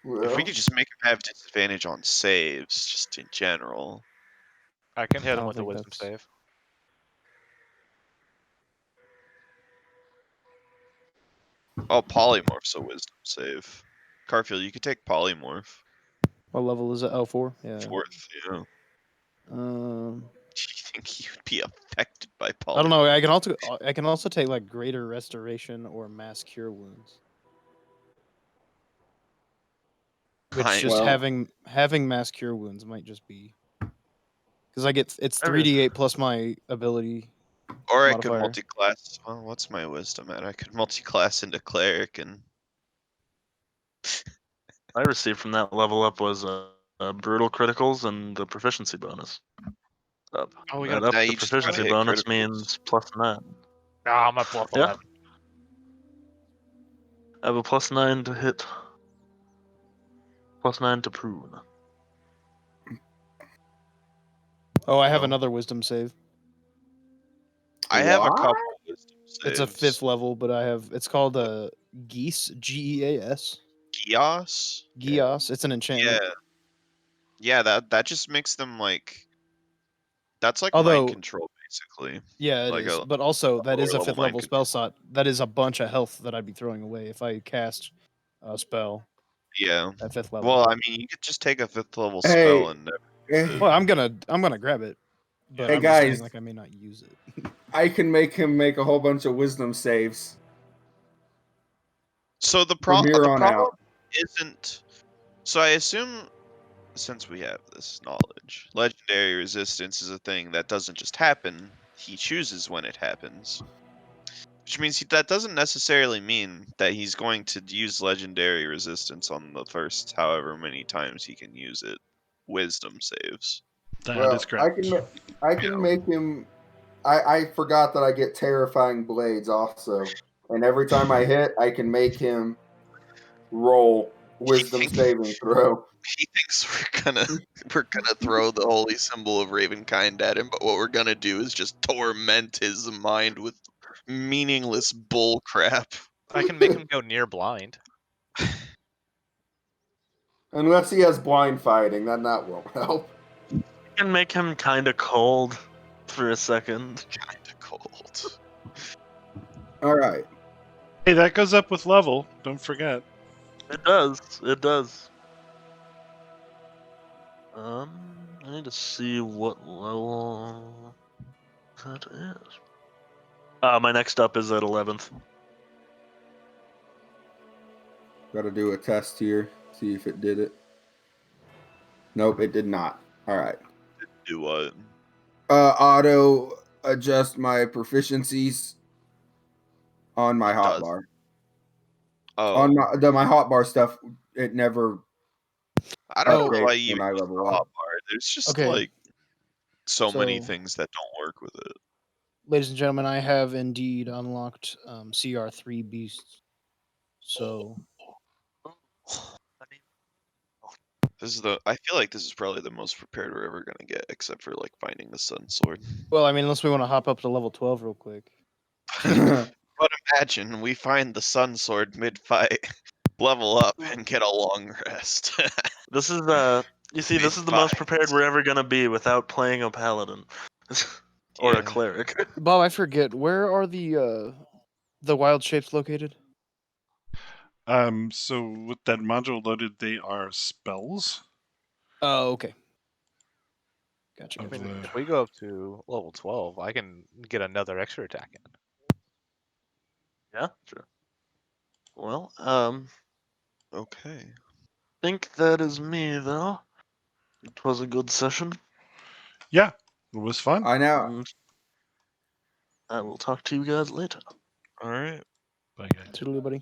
we Well, could just make him have disadvantage on saves, just in general. I can hit I him don't with a think wisdom that's- save. Oh, polymorph's a wisdom save. Carfield, you could take polymorph. what level is it? Oh, 4? Yeah. 4th, yeah. Um, Do you think you'd be affected by polymorph? I don't know. I can also take like greater restoration or mass cure wounds. Which just Well- having mass cure wounds might just be because it's There is- 3d8 plus my ability. Or I could modifier. multi-class. Well, what's my wisdom at? I could multi-class into cleric and I received from that level up was brutal criticals and the proficiency bonus. Up. Oh, we That got up Now the you just gotta proficiency hit bonus criticals. means +9. Ah, I'm at plus Yeah. 11. I have a +9 to hit. +9 to prune. Oh, I have Well, another wisdom save. I have a What? couple wisdom It's a saves. 5th level, but it's called Geas, Geas. Gios? Geas. It's an enchantment. Yeah, that just makes them like that's like Although- mind control basically. Yeah, it Like is. a But also, that is a lower 5th level level mind spell slot. That is a bunch of health that I'd be throwing away if I cast a spell Yeah. at 5th level. Well, I mean, you could just take a 5th level Hey, spell and eh, Well, I'm gonna grab it, but Hey, I'm just saying guys. like I may not use it. I can make him make a whole bunch of wisdom saves. So the From here the on problem out. isn't. So I assume, since we have this knowledge, legendary resistance is a thing that doesn't just happen. He chooses when it happens, which means that doesn't necessarily mean that he's going to use legendary resistance on the first however many times he can use it. Wisdom saves. That is correct. I can make him. I forgot that I get terrifying blades also, and every time I hit, I can make him roll wisdom thinks- saving throw. He thinks we're gonna throw the holy symbol of Ravenkind at him, but what we're gonna do is just torment his mind with meaningless bull crap. I can make him go near blind. Unless he has blind fighting, then that won't help. You can make him kind of cold for a second. Kinda cold. All right. Hey, that goes up with level. Don't forget. It does. It does. I need to see what level that is. My next up is at 11th. Got to do a test here. See if it did it. Nope, it did not. All right. Do what? Auto adjust my proficiencies on my hotbar. Oh, On my hotbar stuff, it never. I don't know updates why you when I use the level up. hotbar. There's just Okay. like so many So- things that don't work with it. Ladies and gentlemen, I have indeed unlocked CR3 beasts. So This is I feel like this is probably the most prepared we're ever gonna get, except for like finding the sun sword. well, I mean, unless we want to hop up to level 12 real quick. But imagine we find the sun sword mid-fight, level up, and get a long rest. This is you see, this is the most prepared we're ever gonna be without playing a paladin or Yeah. a cleric. Bob, I forget, where are the wild shapes located? So with that module loaded, they are spells. Oh, okay. Gotcha. I Of mean, the- if we go up to level 12, I can get another extra attack in. Yeah, sure. Well, Okay. think that is me though. It was a good session. Yeah, it was fun. I know. And I will talk to you guys later. All right. Bye, guys. Toodaloo, buddy.